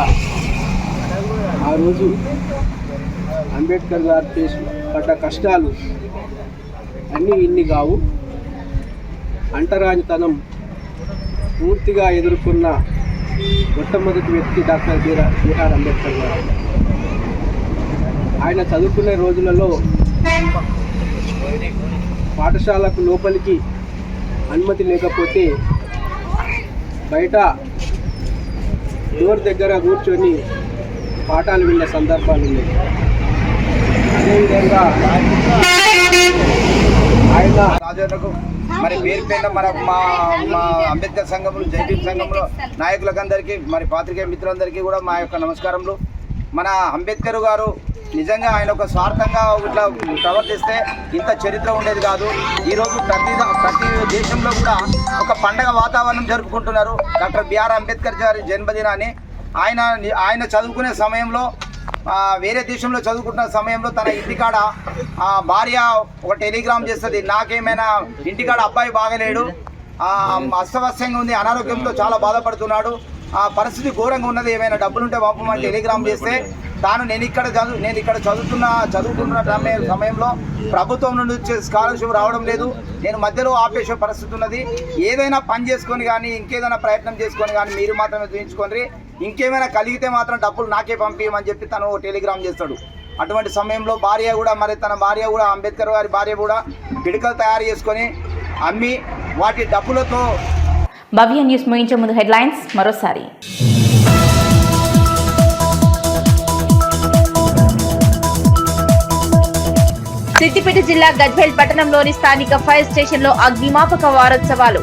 ఆ రోజు అంబేద్కర్ గారు పడ్డ కష్టాలు అన్నీ ఇన్ని కావు. అంటరానితనం పూర్తిగా ఎదుర్కొన్న మొట్టమొదటి వ్యక్తి డాక్టర్ బిఆర్ అంబేద్కర్ గారు. ఆయన చదువుకునే రోజులలో పాఠశాలకు లోపలికి అనుమతి లేకపోతే బయట డోర్ దగ్గర కూర్చొని పాఠాలు విన్న సందర్భాలు ఉన్నాయి. అదేవిధంగా ఆయన రాజన్నకు మరి పేరు పైన మా అంబేద్కర్ సంఘంలో జైబీం సంఘంలో నాయకులకందరికీ మరి పాత్రికేయ మిత్రులందరికీ కూడా మా యొక్క నమస్కారములు. మన అంబేద్కర్ గారు నిజంగా ఆయన ఒక స్వార్థంగా ఇట్లా ప్రవర్తిస్తే ఇంత చరిత్ర ఉండేది కాదు. ఈరోజు ప్రతి దేశంలో కూడా ఒక పండగ వాతావరణం జరుపుకుంటున్నారు. డాక్టర్ బిఆర్ అంబేద్కర్ గారి జన్మదినాన్ని ఆయన చదువుకునే సమయంలో వేరే దేశంలో చదువుకుంటున్న సమయంలో తన ఇంటికాడ భార్య ఒక టెలిగ్రామ్ చేస్తుంది, నాకేమైనా ఇంటికాడ అబ్బాయి బాగలేడు, అస్తవ్యస్తంగా ఉంది, అనారోగ్యంతో చాలా బాధపడుతున్నాడు, ఆ పరిస్థితి ఘోరంగా ఉన్నది, ఏమైనా డబ్బులుంటే పంపమని టెలిగ్రామ్ చేస్తే తాను నేను ఇక్కడ చదువుకుంటున్న సమయంలో ప్రభుత్వం నుండి వచ్చే స్కాలర్షిప్ రావడం లేదు, నేను మధ్యలో ఆపేసే పరిస్థితి ఉన్నది, ఏదైనా పని చేసుకొని కానీ ఇంకేదైనా ప్రయత్నం చేసుకొని కానీ మీరు మాత్రమే చూపించుకొని ఇంకేమైనా కలిగితే మాత్రం డబ్బులు నాకే పంపించమని చెప్పి తను టెలిగ్రామ్ చేస్తాడు. అటువంటి సమయంలో తన భార్య కూడా అంబేద్కర్ గారి భార్య కూడా పిడికలు తయారు చేసుకొని అమ్మి వాటి డబ్బులతో. భవ్య న్యూస్ ముగించే ముందు హెడ్లైన్స్ మరోసారి. సిద్దిపేట జిల్లా గజ్వేల్ పట్టణంలోని స్థానిక ఫైర్ స్టేషన్ లో అగ్నిమాపక వారోత్సవాలు.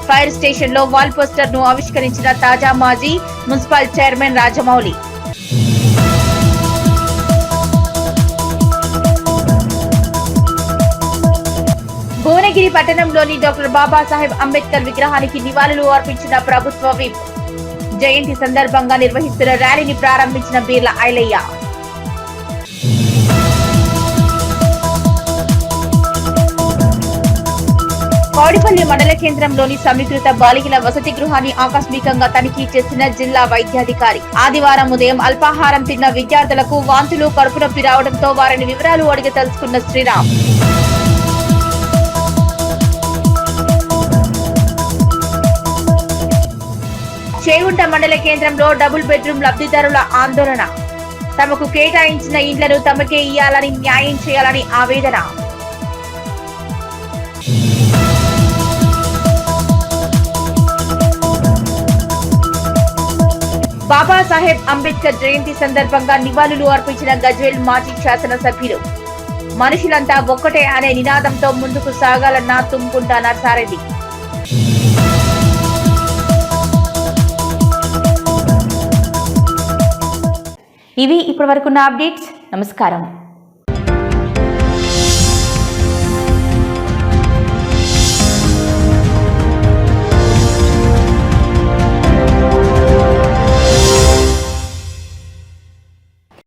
ఫైర్ స్టేషన్ లో వాల్ పోస్టర్ ను ఆవిష్కరించిన తాజా మాజీ మున్సిపల్ చైర్మన్ రాజమౌళి. భువనగిరి పట్టణంలోని డాక్టర్ బాబాసాహెబ్ అంబేద్కర్ విగ్రహానికి నివాళులు అర్పించిన ప్రభుత్వ విప్. జయంతి సందర్భంగా నిర్వహిస్తున్న ర్యాలీని ప్రారంభించిన బీర్ల ఐలయ్య. కౌడిపల్లి మండల కేంద్రంలోని సమీకృత బాలికల వసతి గృహాన్ని ఆకస్మికంగా తనిఖీ చేసిన జిల్లా వైద్యాధికారి. ఆదివారం ఉదయం అల్పాహారం తిన్న విద్యార్థులకు వాంతులు, కడుపు నొప్పి రావడంతో వారిని వివరాలు అడిగి తెలుసుకున్న శ్రీరామ్. చేగుంట మండల కేంద్రంలో డబుల్ బెడ్రూమ్ లబ్ధిదారుల ఆందోళన. తమకు కేటాయించిన ఇండ్లను తమకే ఇయ్యాలని, న్యాయం చేయాలని ఆవేదన. బాబాసాహెబ్ అంబేద్కర్ జయంతి సందర్భంగా నివాళులు అర్పించిన గజ్వేల్ మాజీ శాసనసభ్యులు. మనుషులంతా ఒక్కటే అనే నినాదంతో ముందుకు సాగాలన్న తుమ్కుంట నర్సారెడ్డి. ఇవి ఇప్పటివరకున్న అప్డేట్స్. నమస్కారం.